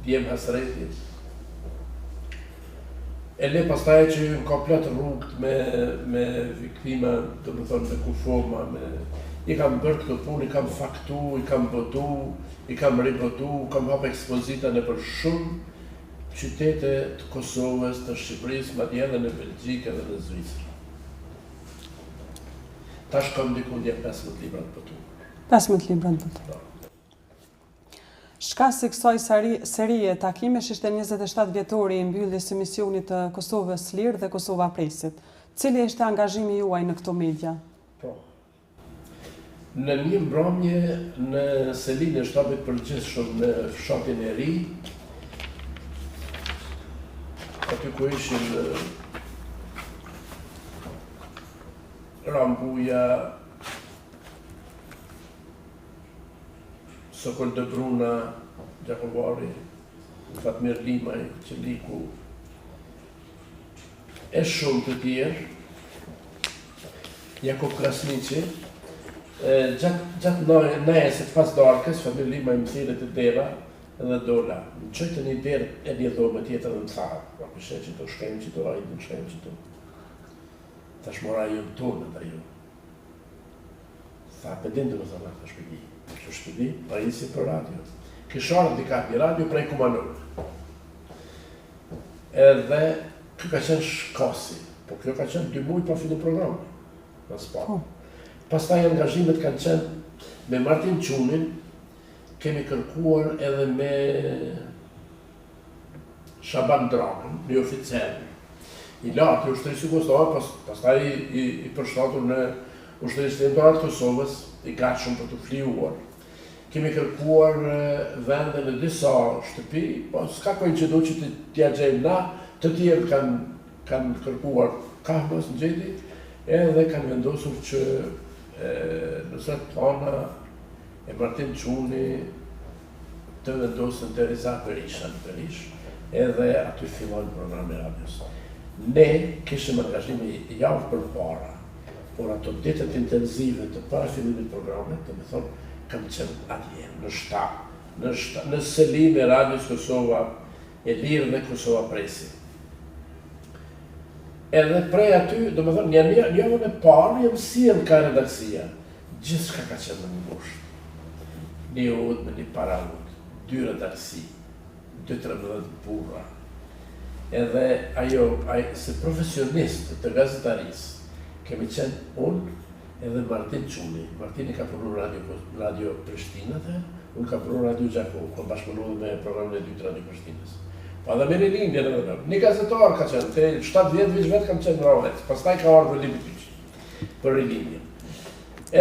djem Hasreti. e le pastaj që ju në komplet rrugët me viktima, të më thonë me kufoma, i kam bërë këtë punë, i kam faktu, i kam botu, i kam ribotu, kam hap ekspozita në për shumë qytete të Kosovës, të Shqipërisë, madje edhe në Belgjikë edhe në Zvicër. Tash kam diku ndje 15 libra të botu. 15 libra të botu. Shkas i kësaj serie takimesh ishte 27 vjetori i mbylljes së misionit të Kosovës Lirë dhe Kosova Presit. Cili ishte angazhimi juaj në këto media? Po. Në një mbrëmje në selinë e shtabit përgjithshëm në fshatin e ri, aty ku ishin Rambuja, Sokol de Bruna, Gjakovari, Fatmir Limaj, Qeliku, e shumë të tjerë, Jakob Krasniqi, gjatë nëjesit pas darkës, Fatmir Limaj më thire të dera edhe dola. Në qëtë një derë e një dhome tjetër dhe më tharë, pa përshë që të shkejmë që të ajtë, në shkejmë që të. Thash mora ju më tonë dhe ju. Tha, përdin të më thëna, të shpëdi. Që shpëdi, pa isi për radio. Kisharë dika një radio prej Kumanur. Edhe, kjo ka qenë shkasi, po kjo ka qenë 2 muaj pa fillu programi. Në spa. Pastaj angazhimet kanë qenë me Martin Qunin, kemi kërkuar edhe me Shaban Drakën, një oficer. I lartë i ushtrisë Kosovë, pastaj i përshtatur në ushtrisë Lindorë të Kosovës, i gatshëm për të fliuar. Kemi kërkuar vende në disa shtëpi, po s'ka koincidu që t'ja gjejmë na, të tjerë kanë kërkuar kahmës në gjeti, edhe kanë vendosur që nësët tona e Martin Quni të vendosën të Rizat Berisha në Berish, edhe aty fillojnë programe radios. Ne kishëm angazhimi javë për para, por ato ditët intenzive të para fillimit programet, të me thonë, kam qenë atje, në shtab, në selin e radios Kosova e Lirë dhe Kosova Presi. Edhe prej aty, do me thonë, një javën e parë, jam sjellë ka redaksia. Gjithë shka ka qenë në ngushtë. Një udhë me një paraudhë, 2 redaksi, 2-13 burra. Edhe ajo, se profesionist të gazetarisë, kemi qenë unë edhe Martin Quni. Martini ka punu Radio Prishtinat, unë ka punu Radio Gjakovo, kom bashkëpunu me programën e 2 Radio Prishtinës. Pa dhe me një lindje në dhe një gazetar ka qenë, të 7 vjetë vishë vetë kam qenë në Ravet, pastaj ka ardhë vëllimi pyqë, për një lindje.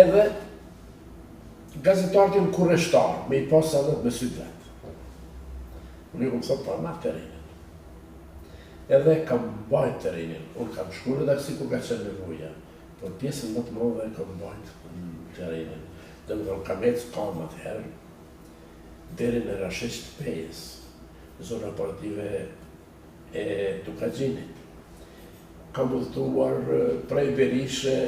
Edhe gazetartin kurreshtar, me i posë anët me sytë vetë. Unë ju këmë thotë pa ma terinin. Edhe kam bajt terinin, unë kam shku redaksi ku ka qenë nevoja, por pjesën më të mëdhe kam bajt terinin. Dhe më thonë kam ecë kamat herë, deri në Rashisht Pejës, zona operative e Tukagjinit. Kam udhëtuar prej Berishe,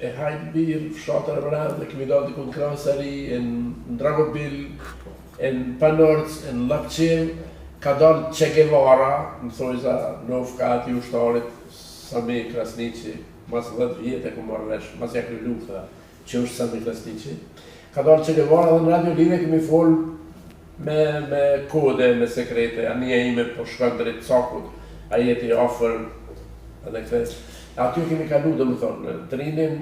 e Hajbir, fshatër e Vran, dhe kemi dalë dikun Krasari, në Dragobil, në Panorc, në Lapqim, ka dalë Che Guevara, në thojza Novka ati ushtarit, Sami Krasniqi, mas 10 vjetë e ku marrë vesh, mas jakri lufta, që është Sami Krasniqi. Ka dalë Che Guevara dhe në Radio Lire kemi folë me kode, me sekrete, anija ime po shkën drejt Cakut, a jeti ofër, edhe këthes. Aty kemi kalu, dhe më thonë, Trinin,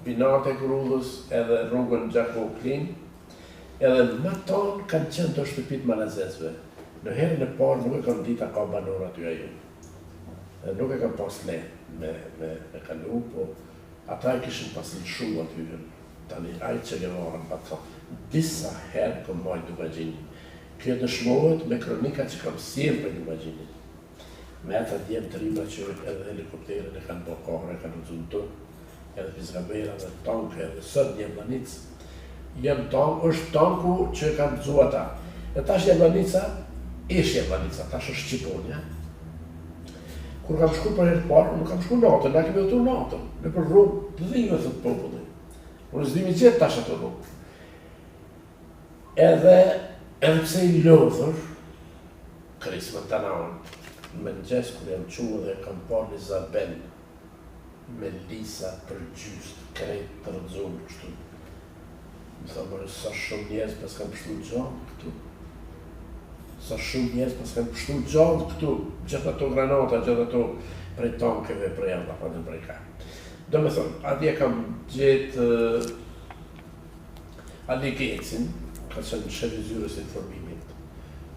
Binate Krudhës, edhe rrugën Gjakovo Klin, edhe më tonë kanë qenë të shtëpit malazesve. Në herën e parë nuk e kam dita ka banor aty ajo. Nuk e kam pas le me kalu, po ata e kishin pas lëshu aty. Tani, ajë që gëvarën, ato disa herë kom majtë Tukagjinin. Kjo dëshmohet me kronika që kam sirë për Tukagjinin. Me ata djemë të rima që edhe helikopterën e kanë bërë kohër, e kanë uzunë të, edhe Pizgabera dhe tankë, edhe sët një Jablanica. është tanku që kanë bëzu ata. E tash Jablanica, ish Jablanica, tash është Shqiponja. Kur kam shku për herë të parë, nuk kam shku natën, na kemi otur natën, në për rrugë të dhime, thëtë populli. Unë s'dimi gjithë tash ato rrugë. Edhe pse i lodhër, kërisë më të naon, me mëngjes kur jam quë dhe kam parë Izabel me Lisa për gjyst, krejt të rëzurë kështu. Më tha, sa shumë njerëz pas kam pështu gjallë këtu. Sa shumë njerëz pas kam pështu gjallë këtu. Gjithë ato granata, gjithë ato prej tankeve, prej ardha, pa dhe prej ka. Do me thonë, atje kam gjetë Ali Gecin, ka qenë shefi zyrës informimit.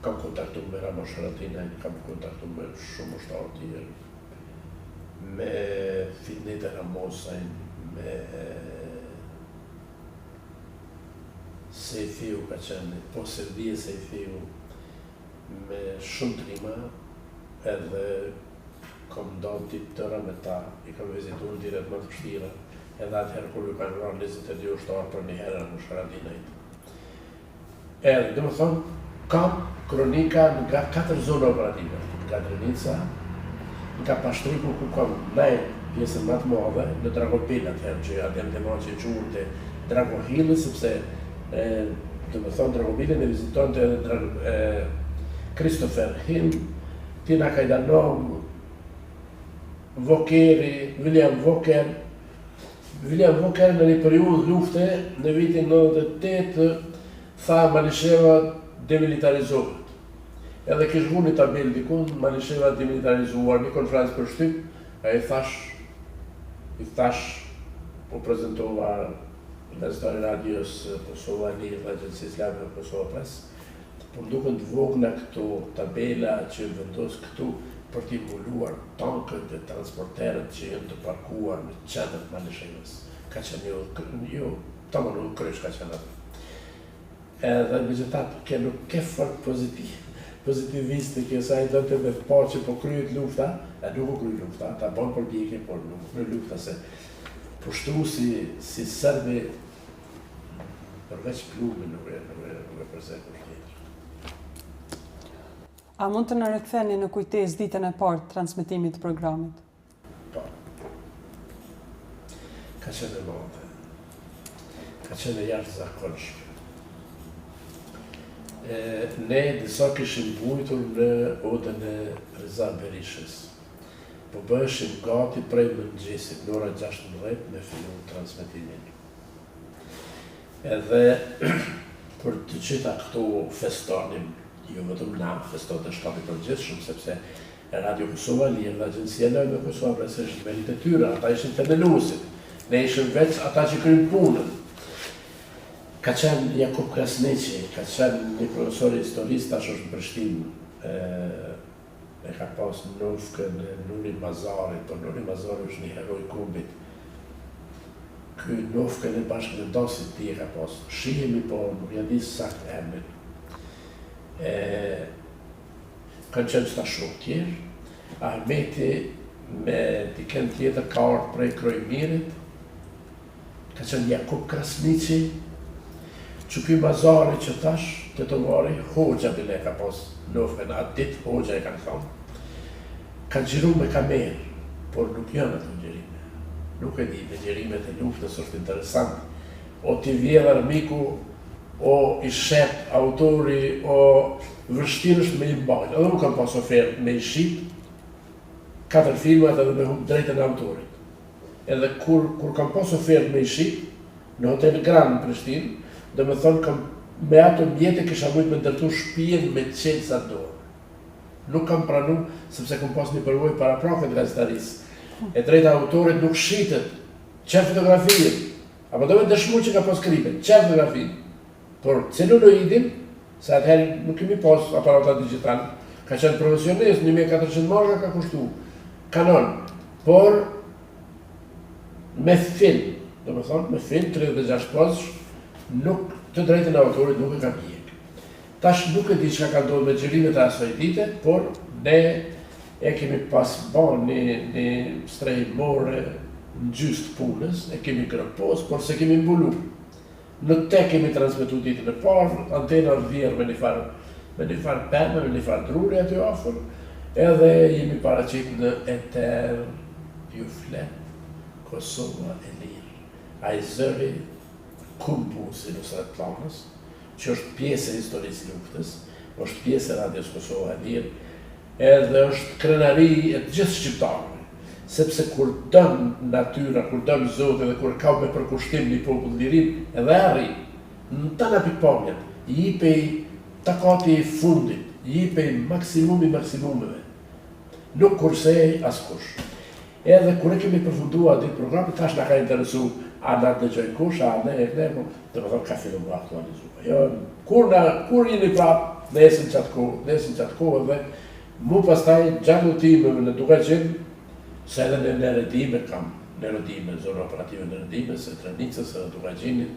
Kam kontaktu me Ramos Haratinaj, kam kontaktu me shumë ushtarë tjerë, me Finete Ramosajn, me Sejfiu ka qenë, po Servie Sejfiu, me shumë trima, edhe kam ndonë tip tëra me ta, i kam vizitur në direkt më të kështira, edhe atëherë kur ju kanë rarë 22 ushtarë për një herë në Sharadinajt. Edhe, dhe më thonë, kam kronika nga 4 zona operative, nga Drenica, nga Pashtriku, ku kam nejë pjesën më të madhe, në Dragopil atëherë, që atëm të marë që i qunë të Dragohili, sepse, dhe më thonë, Dragopilin e viziton të Christopher Hill, Tina Kajdanov, Vokeri, William Voker në një periudhë lufte në vitin 98 tha Malisheva demilitarizohet. Edhe kish vu një tabel dikun, Malisheva demilitarizuar, një konferencë për shtyp, a i thash, po prezentova në Stari Radios Kosova Lirë dhe Agjenci Islame në Kosova Press, po duken të vogla këto tabela që vendos këtu për t'i mbuluar tankët dhe transporterët që jenë të parkuar në qendrët Malishevës. Ka qenë jo, ta më nuk krysh ka qenë atë. Edhe me gjithatë, ke nuk ke fort pozitivistë kjo sa i do të me pa që po kryet lufta, e nuk u kryet lufta, ta bon për bjekje, por nuk kryet lufta se pushtu si sërbi përveç plume nuk e përse për tjetër. A mund të në riktheni në kujtesë ditën e parë të transmetimit të programit? Po. Ka qenë e madhe. Ka qenë e jashtëzakonshme. Ne disa kishim bujtur në odën e Reza Berishës. Po bëshim gati prej mëngjesit, në ora 16 me fillu transmetimin. Edhe për të qita këto festonim, jo vetëm na festot e shtati përgjithshëm, sepse Radio Kosova Lirë dhe Agjencia Lajme Kosova Press është nivelit e tyre, ata ishin themeluesit, ne ishim veç ata që kryjnë punën. Ka qenë Jakub Krasniqi, ka qenë një profesor historist, tash është në Prishtinë, e ka pas Nufkën e Nuri Mazarit, por Nuri Mazari është një heroj kubit. Ky Nufkën e bashkë në dosit ti e ka pas, shihemi po, nuk ja di sakt emrin. Kanë qenë qëta shumë tjerë, Ahmeti me diken tjetër ka ardhur prej Krojmirit, ka qenë Jakub Krasniqi, që ky Mazari që tash, të të vari, Hoxha bile ka pas Nufkën, atë ditë Hoxha e kanë thonë, kanë gjiru me kamerë, por nuk janë ato gjirime. Nuk e di, me gjirimet e luftës është interesant. O t'i vjedh armiku, o i shet autori, o vështirë është me i mbajt. Edhe nuk kam pas ofertë me i shqip, 4 filmat edhe me drejtën e autorit. Edhe kur kam pas ofertë me i shqip, në Hotel Grand në Prishtinë, dhe me thonë me ato mjetë kisha mujt me ndërtu shpijen me qenë sa dorë. Nuk kam pranu, sepse kam pas një përvoj para prakët gazetarisë. E drejta autorit nuk shitet, qenë fotografijet, apo do me dëshmu që ka pas kripet, qenë fotografijet. Por celuloidin, se atëherë nuk kemi pas aparata digital, ka qenë profesionist, 1400 marka ka kushtu, kanon, por me film, do me thonë, me film 36 pozësh, nuk të drejtën e autorit nuk e ka pjek. Tash nuk e di që ka ndodhur me gjërimet e asaj dite, por ne e kemi pas ban një strehimore në gjystë punës, e kemi kërpos, por se kemi mbulu. Në te kemi transmitu ditën e parë, antena vjerë me një farë pemë, me një farë druri aty afër, edhe jemi paraqit në Eter, ju flet, Kosova e Lirë. A i zëri Kumpus i Nusret Planës, që është pjesë e historisë luftës, është pjesë e Radios Kosova e Lirë, edhe është krenari e të gjithë shqiptarëve. Sepse kur dënë natyra, kur dënë Zotë dhe kur ka me përkushtim një popull lirim, edhe arri, në të në pikpamjet, jipej takati i fundit, jipej maksimumeve. Nuk kursej askush. Edhe kur e kemi përfundua ditë programit, tash nga ka interesu a nga të gjoj kush, a ne, dhe më thonë ka fillu më aktualizua. Jo, kur jeni prap, nesin qatë kohë, dhe mu pastaj gjatë utimeve në duka gjinë, se edhe në redime kam, në redime, zonë operative në redime, se Trenicës, edhe duka gjinit,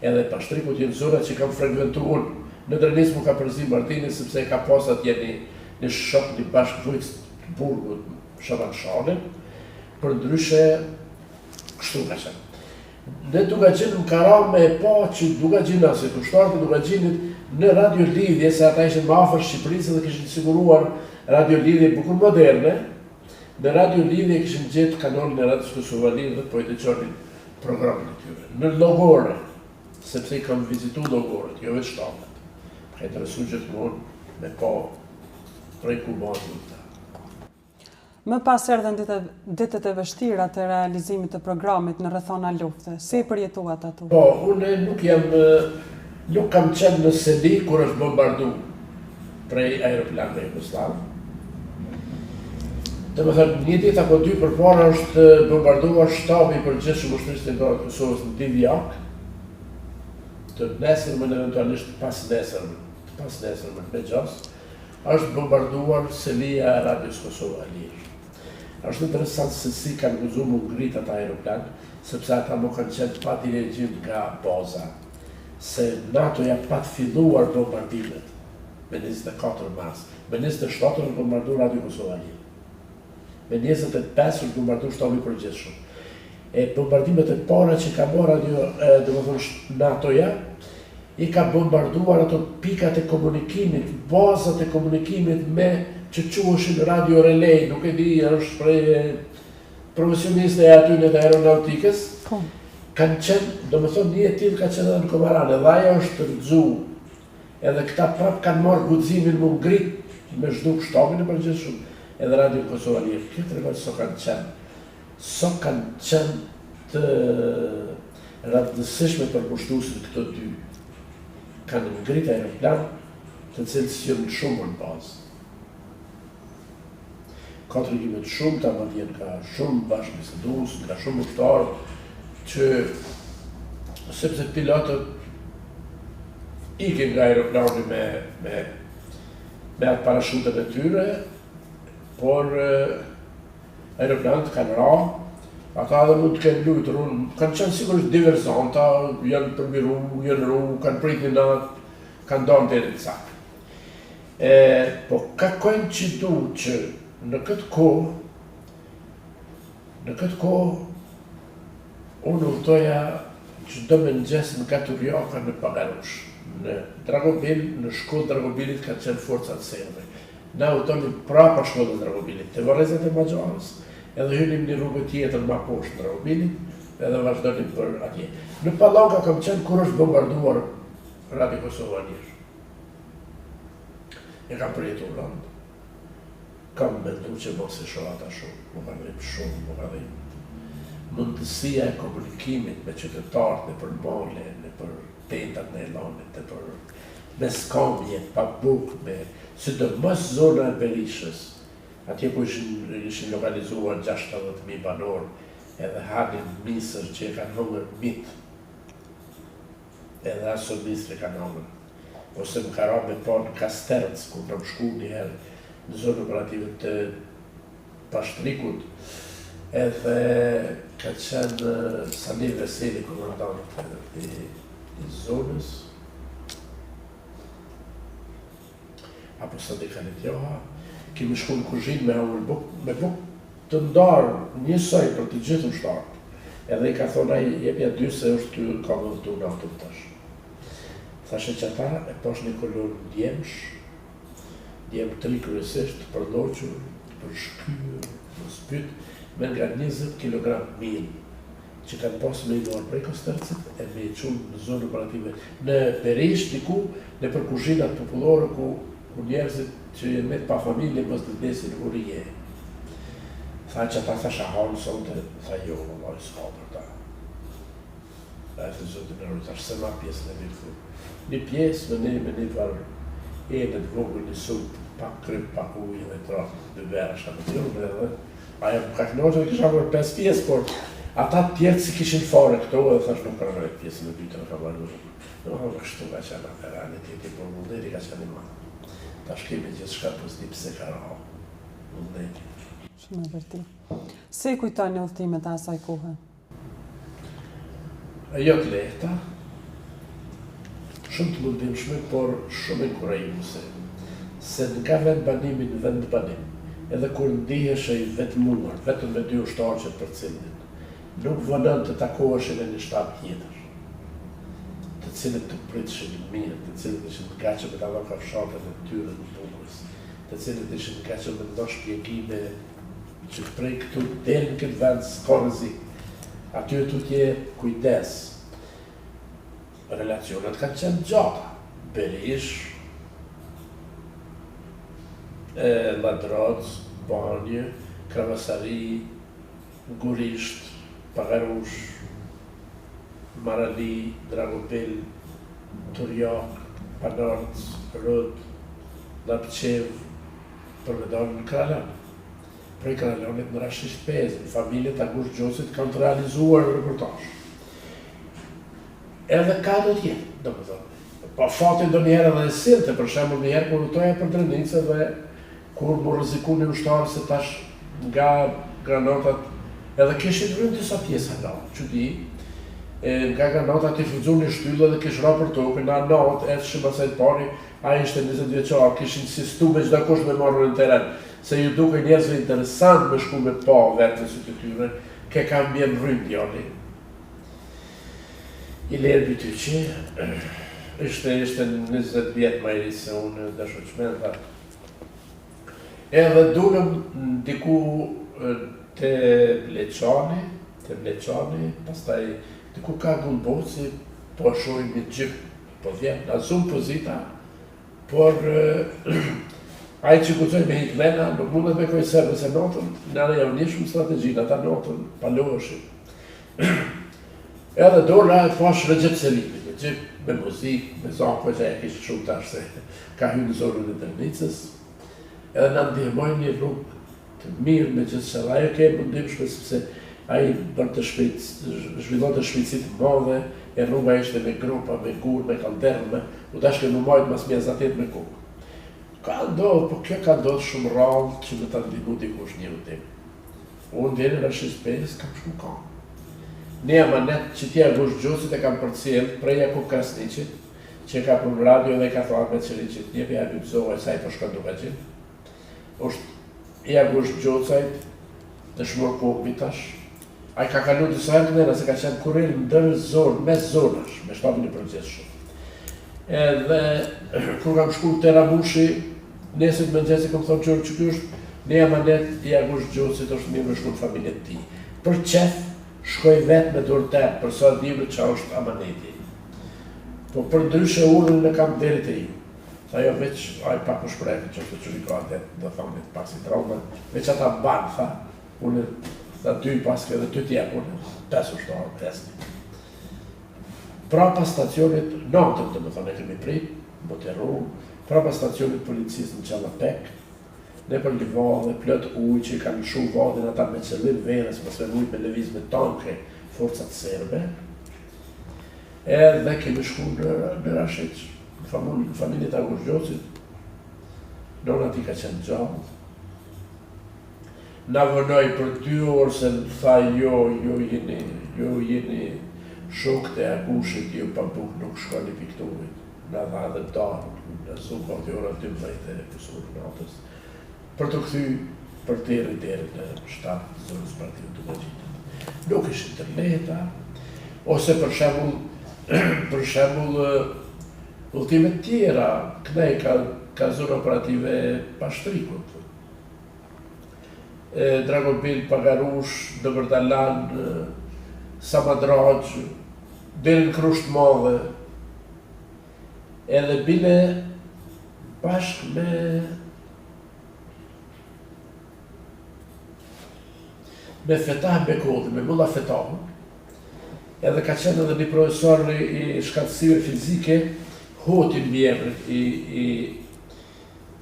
edhe pashtrikut jenë zona që kam frekventu unë. Në Drenicë mu ka përzi Martini, sepse ka posat jeni një shok, një bashkëvujtës të burgut, Shaban Shanin, për ndryshe kështu ka qenë. Në duka gjinë më ka ra me e pa që duka gjinë, ose të ushtarë të duka gjinit në radio lidhje, se ata ishin më afër Shqipërisë dhe kishin siguruar radio lidhje bukur moderne, në radio lidhje kishin gjetë kanonin e radios Kosovë dhe po i të qonin programin e tyre. Në Logore, sepse i kam vizitu Logoret, jo vetë shtamet. Ka interesu gjithmonë me pa prej ku banë të. Më pas erdhën ditët e vështira të realizimit të programit në rrethana lufte. Si përjetuat ato? Po, unë nuk kam qenë në Sedi kur është bombardu prej aeroplanëve Jugoslav. Të më thënë, një ditë apo dy përpara është bombarduar shtabi i përgjithshëm ushtrisë territoriale të Kosovës në Divjak, të nesërmën eventualisht pas nesërmën me gjas, është bombarduar selia e radios Kosovë Alir. Është interesant se si kanë guzu më ngrit ata aeroplan, sepse ata më kanë qenë pa dirigjim nga baza, se NATO-ja pa të filluar bombardimet me 24 mars, me 27 është bombardu Radio Kosovë Alir, me 25 është bombardu shtabi përgjithshëm. E bombardimet e para që ka bërë NATO-ja, i ka bombarduar ato pikat e komunikimit, bazat e komunikimit me që quheshin radio relay, nuk e di, është prej profesioniste e atyne të aeronautikës, kanë qenë, do më thonë, një e tillë ka qenë edhe në Komarane, dhe ajo është të rëdzu, edhe këta prap kanë marrë guximin më ngrit, me zhduk shtabin e përgjithshëm, edhe Radio Kosovë Alir. Kjo të regojnë so kanë qenë të rrëdhësishme për pushtuesit këto dy. Kanë ngrit aeroplan të cilës janë shumë në bazë. Ka të regimet shumë, ta më tjenë ka shumë bashkëbisedus, ka shumë ushtarë, që sepse pilotët ikin nga aeroplani me atë parashutet e tyre, por aeroplanët kanë ra, ata edhe mund të kenë lujtër, kanë qenë sigurisht diversanta, janë përmiru, janë ru, kanë prit një natë, kanë dalë deri në cak. Po ka kojnë që du që në këtë kohë, unë udhtoja që do me nëgjesë në Katurjaka në Pagarush, në Dragobil, në shkollë Dragobilit ka qenë forcat serbe. Na udhtojmë prapa shkollë Dragobilit, të Varezat e Magjarës, edhe hynim një rrugë tjetër ma poshtë Dragobilit, edhe vazhdonim për atje. Në Pallonka kam qenë kur është bombarduar Radio Kosovë Alir. E kam përjetu rëndë. Kam mendu që mos e shoh ata shumë, më ka dhejmë shumë, më ka dhejmë mundësia e komunikimit me qytetarët, në për mole, në për tentat në Elanit, në për me skamje, pa bukë, me sidomos zona e Berishës, atje ku ishin lokalizuar 60.000 banor, edhe hanin misër që e kanë hongër mit, edhe aso misër e kanë hongër. Ose më ka ra me pa në Kasterc, ku në më shku njëherë në zonë operative të Pashtrikut, edhe ka qenë Sani Veseli, komandant i zonës, apo Sani Kalitjoha, kemi shku në kuzhinë me bukë të ndarë njësoj për të gjithë ushtarët. Edhe i ka thonë, jepja 2 se është ty ka vëllëtu në aftën tash. Thashe që ata e posh një kolonë djemsh, djemë 3 kryesisht, për loqur, për shkyrë, për spyt, me nga 20 kg mil, që kanë posë me i dorë prej Kostercit, e me i qunë në zonë operative. Në Perish, diku, në për kuzhinat popullore, ku ku njerëzit që jenë me pa familje mos të vdesin urije. Tha që ata thasha hanë sonte, tha jo, vëllai s'ka për ta. Tha e thë zotin e rrë, thash se ma pjesën e mirë. Një pjesë me një farë të vogël një supë, pak kryp, pak ujë dhe tratë, dhe vera shkapetirën edhe. Aja më ka kënoqë dhe kisha për 5 pjesë, por ata tjertë si kishin fare këto edhe thash nuk përmëret pjesën e dytën e ka balu. Në më kështu ka qenë atë realiteti, por munderi ka qenë i madh. Tash kemi gjithë shka pozitiv se ka raho. Munderi. Shumë e vërti. Se i kujtoni udhëtimet e asaj kohe? Jo të lehta, shumë të mundimshme, por shumë inkurajuese. Se nga vend banimi në vend banim, edhe kur ndihesh i vetmuar, vetëm me 2 ushtarë për cilin, nuk vënën të takoheshin e një shtab tjetër, të cilët të pritshin mirë, të cilët ishin të gaqe me të ava kafshatën e tyre në Bukurës, të cilët ishin të gaqe me ndosh pjekime që prej këtu deri në këtë vend s'ka rrezik. Aty tu t'je kujdes. Relacionet kanë qenë gjata. Berish, Ladroc, Banje, Kravasari, Gurisht, Pagarush, Marali, Dragopil, Turjak, Panorc, Rud, Lapqev, për me dalë në Kralon. Prej Kralonit në Rashisht Pezën, familjet Agush Gjosit kanë të realizuar reportash. Edhe ka do t'jetë, do më thonë. Pa fatin do njëherë edhe e silte, për shembull njëherë kur utoja për Drenicë dhe kur mu rreziku një ushtarë se tash nga granatat, edhe kishin rrën disa pjesa nga, që di, nga granatat i fëgzu një shtyllë dhe kish ra për tokë, nga natë, edhe shumë asajt pari, a ishte 20 vjeqar, kishin insistu me qda kush me marrë në teren, se ju duke njerëzve interesant me shku me pa vetës të tyre, ke kam bjem rrën djali. I lerë bëty që, ishte 20 vjetë ma i rrisë se unë dhe shoqmenta. Edhe dulëm diku të Bleqani, pastaj diku ka Gulboci, po shojmë një gjypë, po vjenë, në zumë pozita, por ai që guxoj me hikmena, nuk mundet me kojë sërbe se notën, në anë javë një shumë strategjin, ata notën paloheshin. Edhe dola e fash Recep Selimi, me muzik, me zakve që e kishë shumë tash se ka hynë në zonën e Drenicës, edhe në ndihmojnë një rrugë të mirë me gjithë që ajo ke mundimshme sepse ai bërë të zhvillon të shpejtësit të madhe, e rruga ishte me grupa, me gur, me kalderme, u dashke më majtë mas mjezatit me kukë. Ka ndodhë, po kjo ka ndodhë shumë rallë që me ta ndihmu dikush një utim. Unë deri në Rashisht Pezës kam shku kam. Ne amanet që tja Agush Gjosit e kam përcjellë prej Jakub Krasniqit, që ka për radio dhe ka thonë me qëriqit një për Habib Zohaj, sa i përshkën duke gjithë. Oshtë i Agush Gjosajt të shmur po tash. A i ka kalu disa herë nëna se ka qenë kurrel në dërë zonë, mes zonash, me shtabin e përgjithë shumë. Edhe, kur kam shku të Ramushi, nesit me nëgjesi kam thonë qërë që kjo është, ne amanet i Agush Gjosit është mirë me shku në familjet ti. Për qef, shkoj vetë me dorë tepë, për sa dhivë që është amaneti. Po për ndryshe urën në kam deri të ju. Tha jo veç, a i pak u shprejnë, që është të qëriko atë, do thamë të pak si trauma, veç ata banë, tha, unë, tha ty paske dhe ty tjep, unë, 5 ushtarë, 5. Prapa stacionit, natën të më thane kemi prit, Boteru, prapa stacionit policisë në Qallapek, ne për livadhe, plët ujë që i kanë shumë vadin ata me qëllim verës, mësve ujë me leviz me tanke, forcat serbe, edhe kemi shku në Rashiq, në familjet Agush Gjosit, nona ti ka qenë gjallë. Na vënoj për 2 orë se tha jo jeni shok të Agushit, ju pa buk nuk shkoni pikturit. Na dha dhe darë, në zumë të ora 12 e kësur natës. Për të këthy për deri në shtatë zonës partiu të Gjitit. Nuk ishin të lehta, ose për shembull ultimet tjera, kënej ka zonë operative Pashtrikut. Dragopil, Pagarush, Dëbërdalan, Samadraq, deri në Krusht Madhe, edhe bile bashkë me Fetah Bekodi, me Mulla Fetah, edhe ka qenë edhe një profesor i shkatësive fizike, Hoti mbi emrin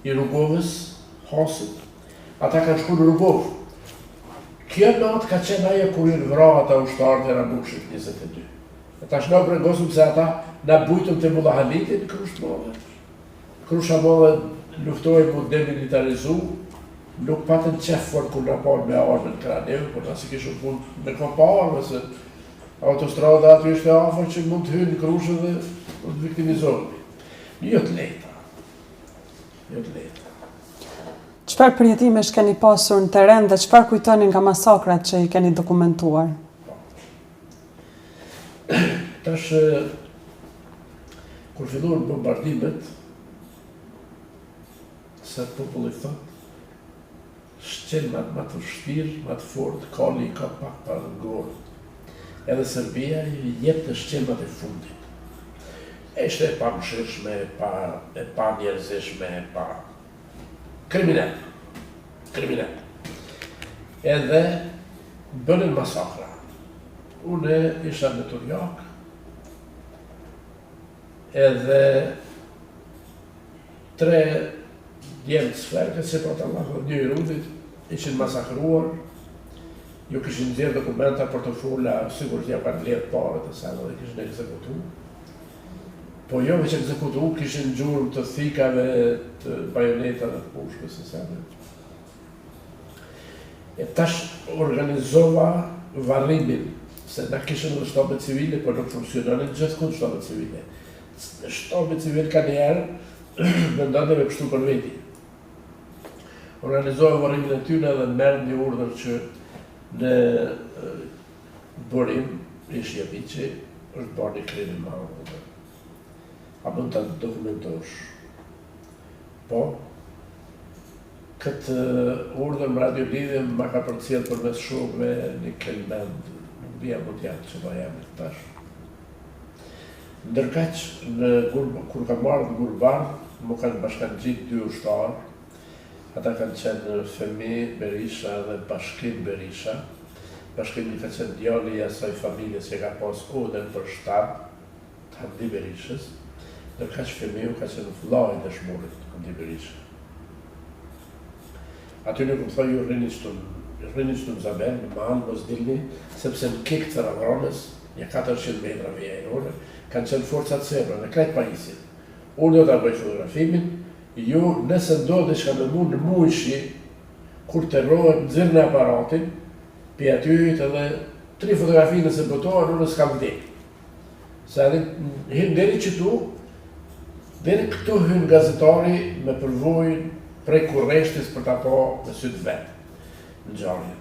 i Rugovës, Hasit. Ata kanë shku në Rugovë. Kjo natë ka qenë ajo kur i vra ata ushtarët e Rabushit 22. E tash na bregosëm se ata na bujtëm të Mulla Halitin në Krusht Modhe. Krusha Modhe luftoi mu demilitarizu, nuk patën qef fort kur na parë me armën Kraneu, por na si kishëm punë me komparë, se autostrada aty ishte afër që mund të hynë në Krushë dhe të viktimizohemi. Jo të lehta. Jo të lehta. Çfarë përjetimesh keni pasur në terren dhe çfarë kujtoni nga masakrat që i keni dokumentuar? Tash, kur filluan bombardimet, se populli thot, shqelmat më të vështirë, më të fortë, kalli ka pak pa në gorë. Edhe Serbia i jep të shqelmat e fundit. Ishte e pa mëshirshme, e pa njerëzishme, e pa kriminal. Edhe bënin masakra. Une isha në Turjak, edhe 3 djemë sferke, si për të lakë një i rudit, ishin masakruar, ju kishin dhjerë dokumenta, portofolla, sigur t'ja kanë ledhë pare të sajnë dhe kishin ekzekutu. Po jo veç ekzekutu, kishin gjurëm të thikave, të bajonetave të pushme, se sajnë. E tash organizova varrimin, se na kishin në shtapet civile, por nuk funksiononin gjithkund shtapet civile. Shtapet civile ka njerë, me ndande me kështu për veti. Organizova varrimin e tyne dhe merë një urdhër që në bërim, ish Javici, është bërë një krimi ma. A mund të dokumentosh. Po, këtë urdhër më radiolidhje ma ka përcjellë për mes shokëve një kelmend, nuk bia mund janë që da jam të tash. Ndërkaq, kur ka marrë në Gulbardh, më kanë bashkan gjitë 2 ushtarë, ata kanë qenë Femi Berisha dhe Bashkim Berisha. Bashkimi ka qenë djalli i asaj familje që ka pas odën për shtab të Hamdi Berishës, ndërkaq Femiu ka qenë vllai i dëshmorit Hamdi Berisha. Aty nuk më thoi ju rrini qëtu në Zabel, në malë, mos dilni, sepse në kik të Ravranës, një 400 metra vijajnore, kanë qenë forcat sebra në krejt pajisit. Unë do të bëj fotografimin, ju nëse ndodhe shka me mu në muishi, kur të rohet në zirë në aparatin, pi atyjit edhe 3 fotografi nëse bëtohen, unë s'kam vdek. Se edhe hinë deri qëtu, deri këtu hynë gazetari me përvojnë prej kurreshtis për ta po me sytë vetë në ngjarjen.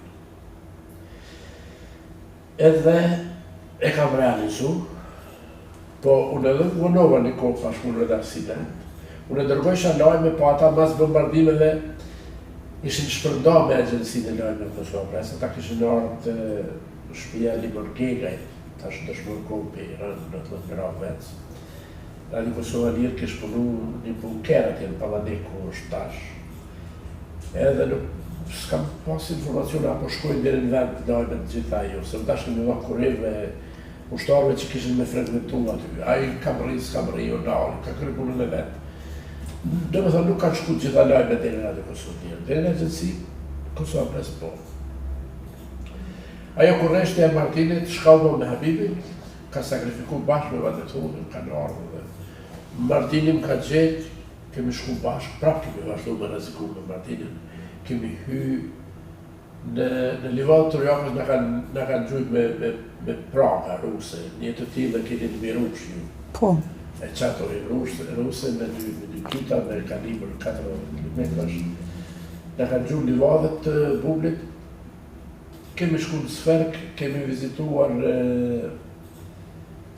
Edhe e kam realizu, po unë edhe vonova një kohë pashku në redaksident, unë dërgojsha lajme, po ata mas bombardimeve ishin shpërnda me agjensinë e lajme në Kosovë Press, ata kishin ardhur të shtëpia Libor Gegaj, tash dëshmor kopi rënë në të mëra vetë. Radio Kosova Lirë kish punu një bunker atje në Pavanik ku është tash. Edhe nuk s'kam pas informacione apo shkojnë deri në vend të lajme të gjitha jo, se më dashkën me kurreve ushtarëve që kishin me frekventu aty. Ai kam rri, s'kam rri, o nalë, ka kërë punën e vetë. Do me thonë nuk kanë shku gjitha lajme deri në Radio Kosova Lirë, deri në agjensi Kosova Press po. Ajo kurreshti e Martinit shkallmo me Habibin, ka sakrifiku bashkë me Vandetunin, kanë ardhur dhe Martinin ka gjetë, kemi shku bashkë, prapë kemi vazhdu me rreziku me Martinin, kemi hy në Livadë Turjakës na kanë gjujt me praga ruse, një të tillë dhe keni në Mirush ju. Po. E qatoj ruse me dy kyta me kalibër 4 mm. Na kanë gjujt Livadët të Bublit, kemi shku në Sferk, kemi vizituar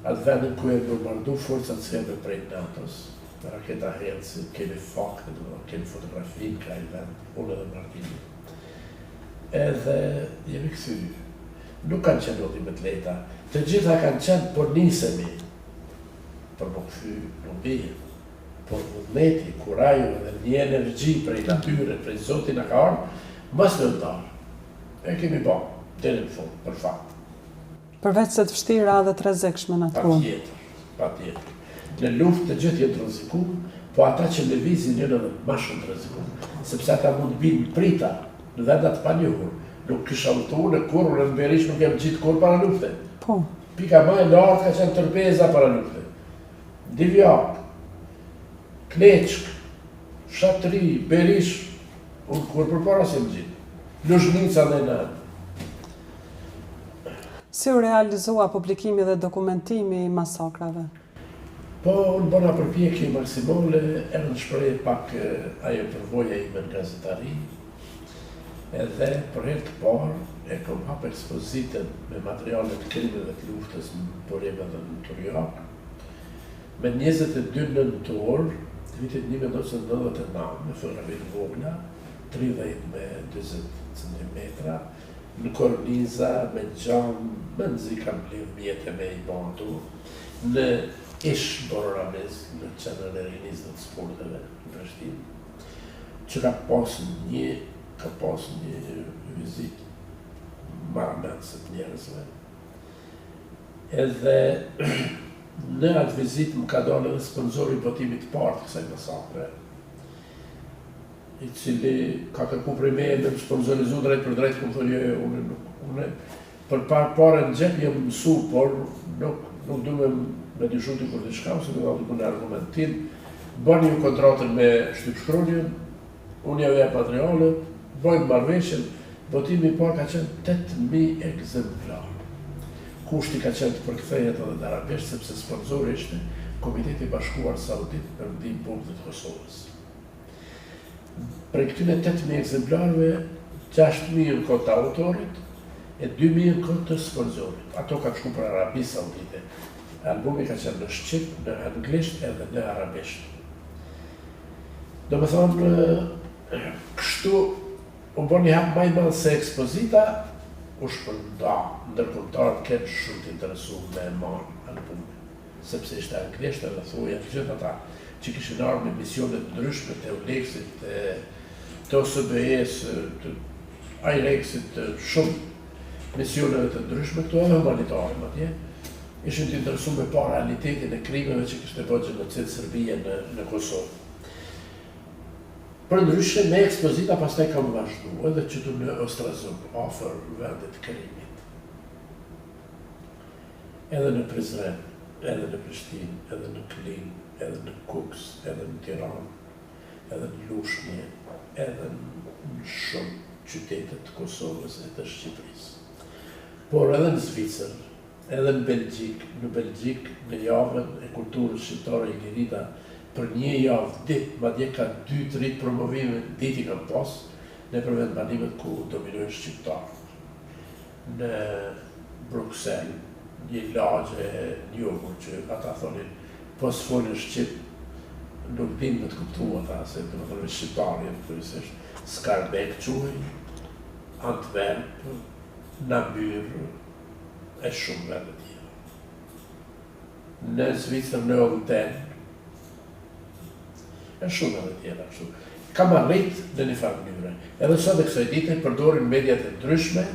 atë vendin ku e bombardu forcat serbe prej NATO-s, raketa Helsi, kemi fakte, kemi fotografi në kraj vend, unë edhe Martini. Edhe jemi këthy. Nuk kanë qenë lodimet leta, të gjitha kanë qenë por nisemi për më këthy në bije. por vullneti, kuraju dhe një energji prej natyre, prej Zotit na ka ardhur, mas me ndarë. E kemi ba, deri në fund, për fakt. Përveç se të vështira dhe të rrezikshme në atë punë. Patjetër. Në luftë të gjithë jetë të rrezikuar, po ata që lëvizin janë edhe më shumë të rrezikuar, sepse ata mund të binë prita në venda të panjohur. Nuk kisha udhëtuar në kurrë në Berish, nuk jam gjithë kur para lufte. Po. Pika më e lartë ka qenë Tërpeza para lufte. Divjak, Kleçk, Shatri, Berish, unë kur përpara se më gjithë. Luzhnica dhe në. Si u realizua publikimi dhe dokumentimi i masakrave? Po, unë bëna përpjekje maksimale, e në shprej pak ajo përvoja ime në gazetari, edhe për herë të parë e kom hap ekspozitën me materialet të krimeve të luftës në Porema dhe në Turjak, me 22 nëntor të vitit 1999 me fotografi vogla, 30 me 20 cm, në korniza, me gjamë, me nëzika mblivë mjetë me i bantu, në ish Bororames, në qenër e rinis dhe të sporteve në Prishtinë, që ka pasur një vizit marrëmendse të njerëzve. Edhe në atë vizit më ka dalë edhe sponzori i botimit të parë të kësaj masakre, i cili ka kërku prej meje me më sponzorizu drejt për drejt, ku më thonë jo, unë për pare në gjep jam mësu, por nuk du me dyshuti kur të shka, ose me dalë në argumentin, bërë një kontratën me shtypshkronjën, unë javë e materialet, bojnë marrëveshjen, botimi i parë ka qenë 8.000 ekzemplar. Kushti ka qenë të përkthejet edhe në arabisht, sepse sponsori ishte Komiteti i Bashkuar Saudit për ndihmë bugdhit të Kosovës. Prej këtyne 8.000 ekzemplarëve, 6.000 në kohë të autorit e 2.000 në kohë të sponsorit. Ato ka shku për Arabi Saudite. Albumi ka qenë në shqip, në anglisht edhe në arabisht. Do me thonë, kështu u bërë një hap maj madh se ekspozita, u shpërnda, ndërkombëtarët kenë shumë të interesuar me marrë albumin, sepse ishte anglisht edhe thuja të gjithë ata që kishin ardhur me misione të ndryshme të Eulexit, të OSBE-s, të IREX-it, të shumë misioneve të ndryshme, këto edhe humanitare atje, ishin të interesuar me pa realitetin e krimeve që kishte bërë gjenocid Serbia në Kosovë. Për ndryshe, me ekspozita pastaj kam vazhdu edhe qëtu në Ostrazuk, afër vendit të krimit. Edhe në Prizren, edhe në Prishtinë, edhe në Klin, edhe në Kuks, edhe në Tiranë, edhe në Lushnjë, edhe në shumë qytetet të Kosovës e të Shqipërisë. Por edhe në Zvicër, edhe në Belgjik, në javën e kulturës shqiptare i Lirita, për një javë ditë, madje ka 2-3 promovime diti kanë pas, në përvend banimet ku dominojnë shqiptarët. Në Bruxelles, një lagje e njohur që ata thonin, po s'folin shqip, nuk din me të kuptu ata, se të më thonin shqiptarjen, kryesisht, Skarbek quaj, Antwerp, Namur, e shumë vende tjera. Në Zvicër, në Olten, e shumë edhe tjera kështu. Kam arrit në një farë mënyre. Edhe sot e kësaj dite përdorin mediat e ndryshme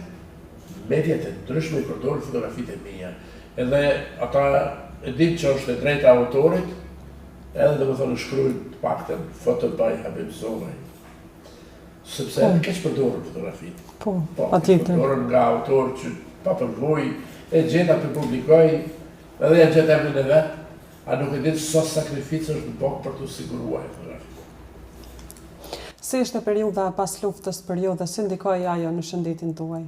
i përdorin fotografitë e mia. Edhe ata e dinë që është e drejta autorit, edhe dhe më thonë shkrujnë të pakten foto by Habib Zollaj. Sepse edhe keq përdorin fotografitë. Po, patjetër. Përdorin nga autor që pa përvoj, e gjeta për publikoj, edhe janë gjeta emrin e vetë, a nuk e ditë sa sakrificë është në bokë për të siguruar fotografi. Si ishte periudha pas luftës, periudha si ndikoi ajo në shëndetin tuaj?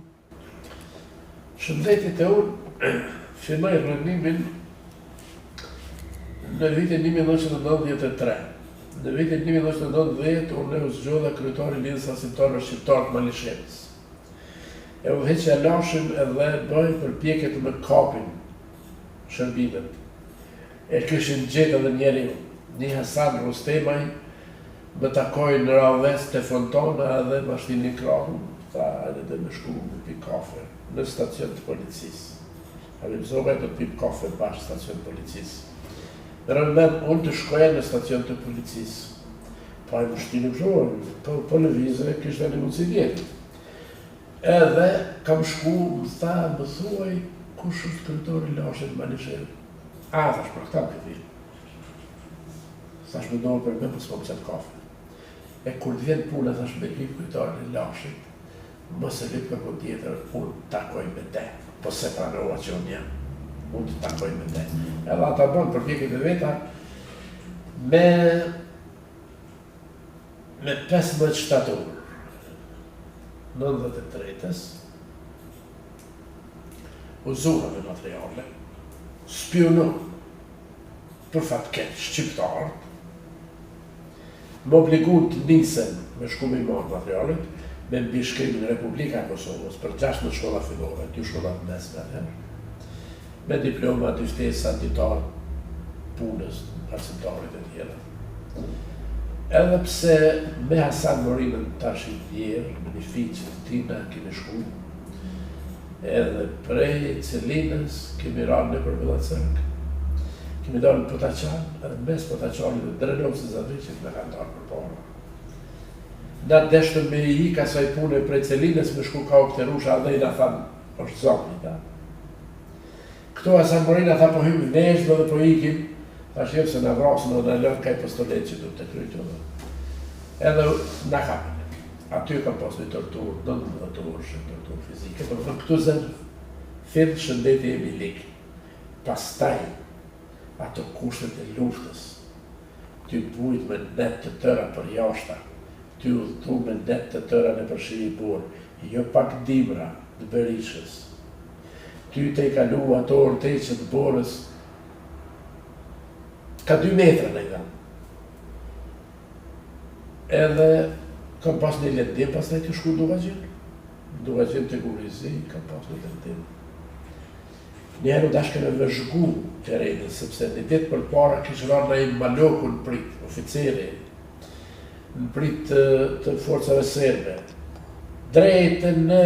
Shëndetit e unë filloi rënimin në vitin 1993. Në vitin 1990 unë u zgjodha kryetari i Lidhjes Arsimtarëve Shqiptar të Malishevës. E udhëheqja lashim edhe bëj përpjekje të më kapin shërbimet. E këshin gjetë edhe njeri, një Hasan Rustemaj, më takoj në Rallës të Fontona edhe më ashtin një krahu, ta edhe dhe me shku me pi kafe në stacion të policisë. Habib Zollaj do të pip kafe bashkë stacion të policisë. Unë të shkoja në stacion të policisë. Pa e më shtinë këshorë, po lëvizë kishtë e një mundësi tjetër. Edhe kam shku, më tha, më thuaj, kush është kryetari Lashit Malishevë? Thash për këta me vijë. Thash me dojë për me, për s'po më qëtë kafe. E kur të vjen puna, thash me lip kryetarin e Lashit, mos e lip kërko tjetër, unë takoj me te. Po se pranova që unë jam, unë të takoj me te. Edhe ata bënë për vjekit e veta, me 15 shtator, 93-ës, u zura me materiale, spionu për fatket shqiptarë, më obligun të nisen me shku me i marë materialet, me mbi shkrimin Republika e Kosovës për 16 shkolla fillore, 2 shkolla të mesme, me diploma, dyftesa, ditar, punës, arsimtarit e tjera. Edhe pse me Hasan Morinën tash i djerë, me një fiqë të tina kemi shku, edhe prej Celinës kemi ranë në për Villacërk, kemi dalë në Potaqan, edhe mes Potaqanit dhe Drenovës e Zavriqit me kanë dalë për para. Na deshtëm me i ka saj pune prej Celinës me shku ka Okterusha dhe i na thamë, është zonë, da. Këto Hasan Morina tha po hymë veshme dhe po ikim, thash jevë se në vrasën dhe në lënë kaj postolet që du të kryjtë dhe. Edhe në kapën. Aty ka pas një torturë, 19 orë torturë fizike. Për në këtu zërë, firë shëndeti e milik. Pastaj, ato kushtet e luftës, ty bujt me net të tëra për jashta, ty udhëtu me net të tëra në përshi i burë, jo pak dimra të Berishës. Ty te i kalu ato orteqët të borës, ka 2 metra në i dhamë. Edhe kam pas një lendim, pas në të shku duka gjenë. Duka gjenë të Gurizi, kam pas një lendim. Njerë u dashke me vëzhgu terenin, sepse një ditë për para kishë rarë në i Maloku në prit, oficeri, në prit të forcave serbe, drejtë në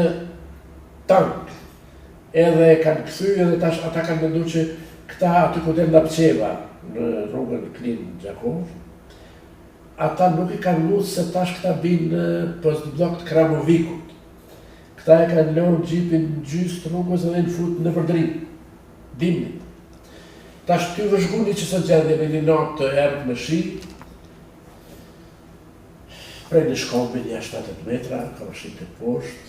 tank, edhe kanë këthy edhe tash ata kanë mendu që këta aty ku del Lapqeva, në rrugën Klin Gjakov, ata nuk i kanë lutë se tash këta binë postblok të Kramovikut. Këta e kanë lënë gjipin në gjysë të rrugës edhe në fut në përdrim, dimnit. Tash ty vëzhguni që së gjendje në një natë të erdhë me shi, prej një shkombi një 70 metra, ka më shi të poshtë,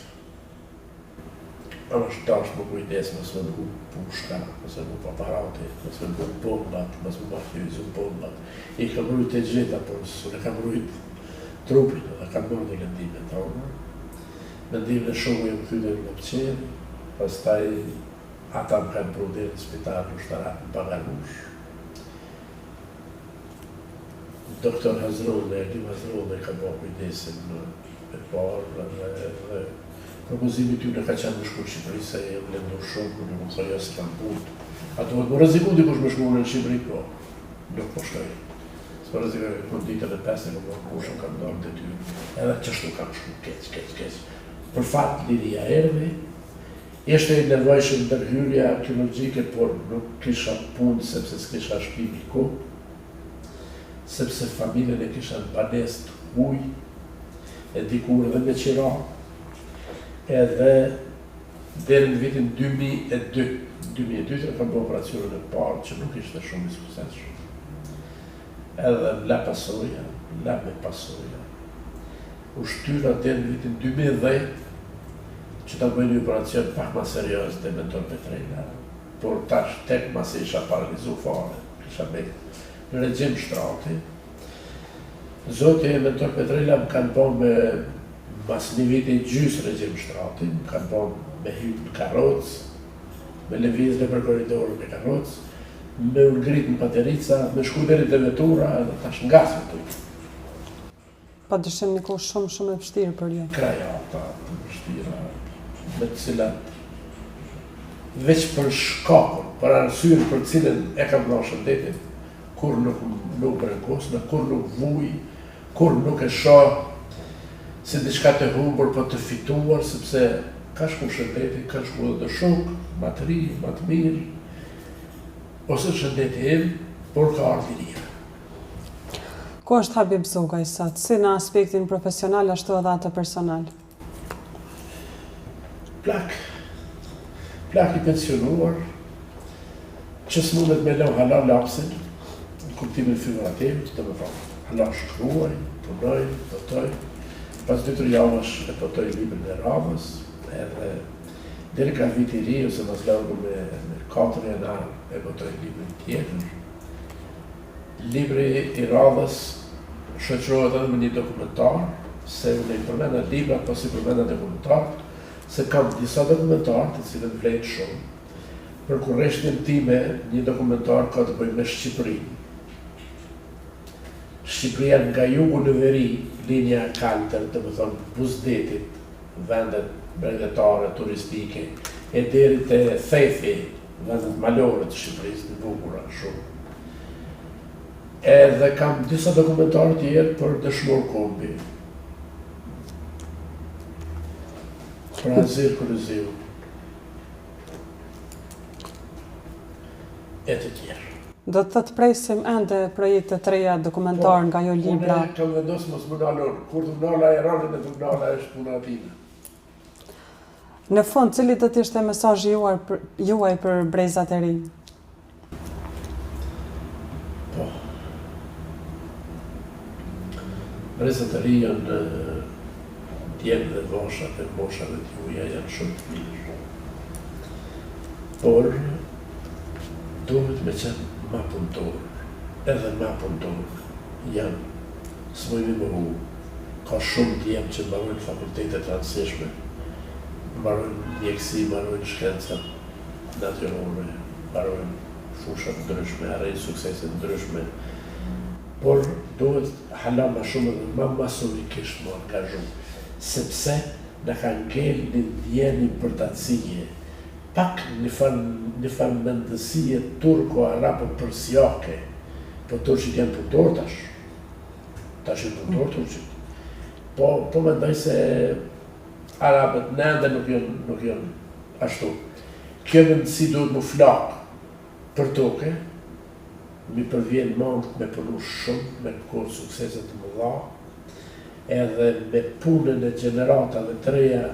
është tash më kujdes, mësë më hu pushka, mësë më paparati, mësë më bombat, mësë më martyrizu bombat. I kam rrujt e gjitha, por ne kam rrujt trupin, dhe kam mërë një lëndime të onë. Mendime shumë e më thyde në Lapqeni, pastaj ata më kanë prudir në spital në shtarat në Bagalush. Doktor Hazrone, Erdim Hazrone ka bo kujdesin e parë dhe propozimi ty në ka qenë më shku në Shqipëri, se e më lendur shumë, në më thoi jo se kam punë. A duhet më rëziku dikush më shku në Shqipëri, po, nuk po shkoj. S'po rëzikoj, në ditën e 5 në më kushën kam dorë të ty, edhe qështu kam shku, keq. Për fat lidhja erdhi, ishte i nevojshëm ndërhyrja arkeologjike, por nuk kisha punë sepse s'kisha shpimi ku, sepse familjen e kisha në banes të huj, e dikur edhe me qira, edhe deri në vitin 2002 kam bërë operacionin e parë që nuk ishte shumë i suksesshëm. Edhe la me pasoja. U shtyra deri në vitin 2010 që ta bëjnë një operacion pak ma serios dhe mentor Petrejla, por tash tek ma se isha paralizu fare, kisha me në regjim shtrati. Zoti e mentor Petrejla më kanë bërë me mas një viti gjysë regjim shtrati, më kanë bërë me hypë në karocë, me levizle për koridorë me karocë, me ngrit në paterica, me shku deri dhe vetura, edhe tash nga se të ujtë. Pa dëshim një kohë shumë e vështirë për ju. Krajata të vështira, me të cilat veç për shkakun, për arsyen për cilën e kam bërë shëndetin, kur nuk brenkosnë, kur nuk vuj, kur nuk e shoh se diçka të humbur për të fituar, sepse ka shku shëndeti, ka shku edhe shok, ma të ri, ma të mirë, ose shëndeti im, por ka ardhiria. Ku është Habib Zogaj sot, si në aspektin profesional ashtu edhe atë personal? Plak i pensionuar, që s'mundet me lëu hala lapsin, në kuptimin figurativ, të më thonë, hala shkruaj, punoj, votoj, pas 2-3 javësh e votoj librin e radhës, edhe deri ka viti i ri, ose mas largu me 4 janar e votoj librin tjetër. Libri i radhës shoqërohet edhe me një dokumentar, se unë i përmenda libra, pas i përmenda dokumentar, se kam disa dokumentar të cilët vlejnë shumë. Për kurreshtin time, një dokumentar ka të bëjë me Shqipërinë. Shqipëria nga jugu në veri, linja kaltër, të më thonë Buzdetit, vendet bregdetare, turistike, e deri te Thethi, vendet malore të Shqipërisë, të bukura shumë. Edhe kam disa dokumentarë tjerë për dëshmor kombi. Për Azir Kërëziu. E të tjerë. Do të presim ende projekte të reja dokumentar nga jo libra. Unë kam vendosë mos më nalon. Kur të nala e ranin e të nala është puna atina. Në fund, cili do të ishte mesazhi juaj për brezat e rinj? Po. Brezat e rinj janë djemë dhe moshat e moshave të juja janë shumë të mirë. Por, duhet me qenë ma punëtorë, edhe ma punëtorë janë, s'mojnë më hu, ka shumë djemë që mbarojnë fakultetet të rëndësishme, mbarojnë mjekësi, mbarojnë shkenca natyrore, mbarojnë fushat ndryshme, arrejnë sukseset ndryshme, por duhet hala ma shumë edhe ma masovikisht më angazhu, sepse në ka ngell një ndjeni për tatësie, pak një farë mendësie turko-arapo-persjake, po turqit janë punëtor tash janë punëtor turqit. Po mendoj se arabët nënde nuk janë ashtu. Kjo mendësi duhet mu flak për toke, mi përvjen mand me punu shumë, me kohë sukseset të mëdha, edhe me punën e gjeneratave të reja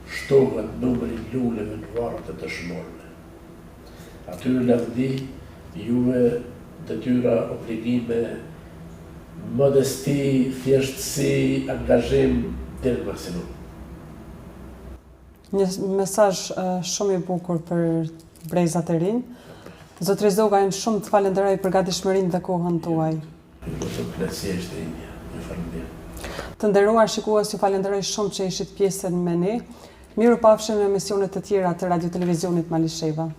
shtohet numëri luleve në varët e dëshmorëve. Atyre lavdi, juve detyra, obligime, modesti, thjeshtësi, angazhim, dhe në maksimum. Një mesazh shumë i bukur për brezat e rinj. Zotri Zogaj, shumë të falenderoj për gatishmërinë dhe kohën tuaj. Të nderuar shikues, ju falenderoj shumë që ishit pjesën me ne. Miru pafshim në emisionet të tjera të Radio Televizionit Mali Sheva.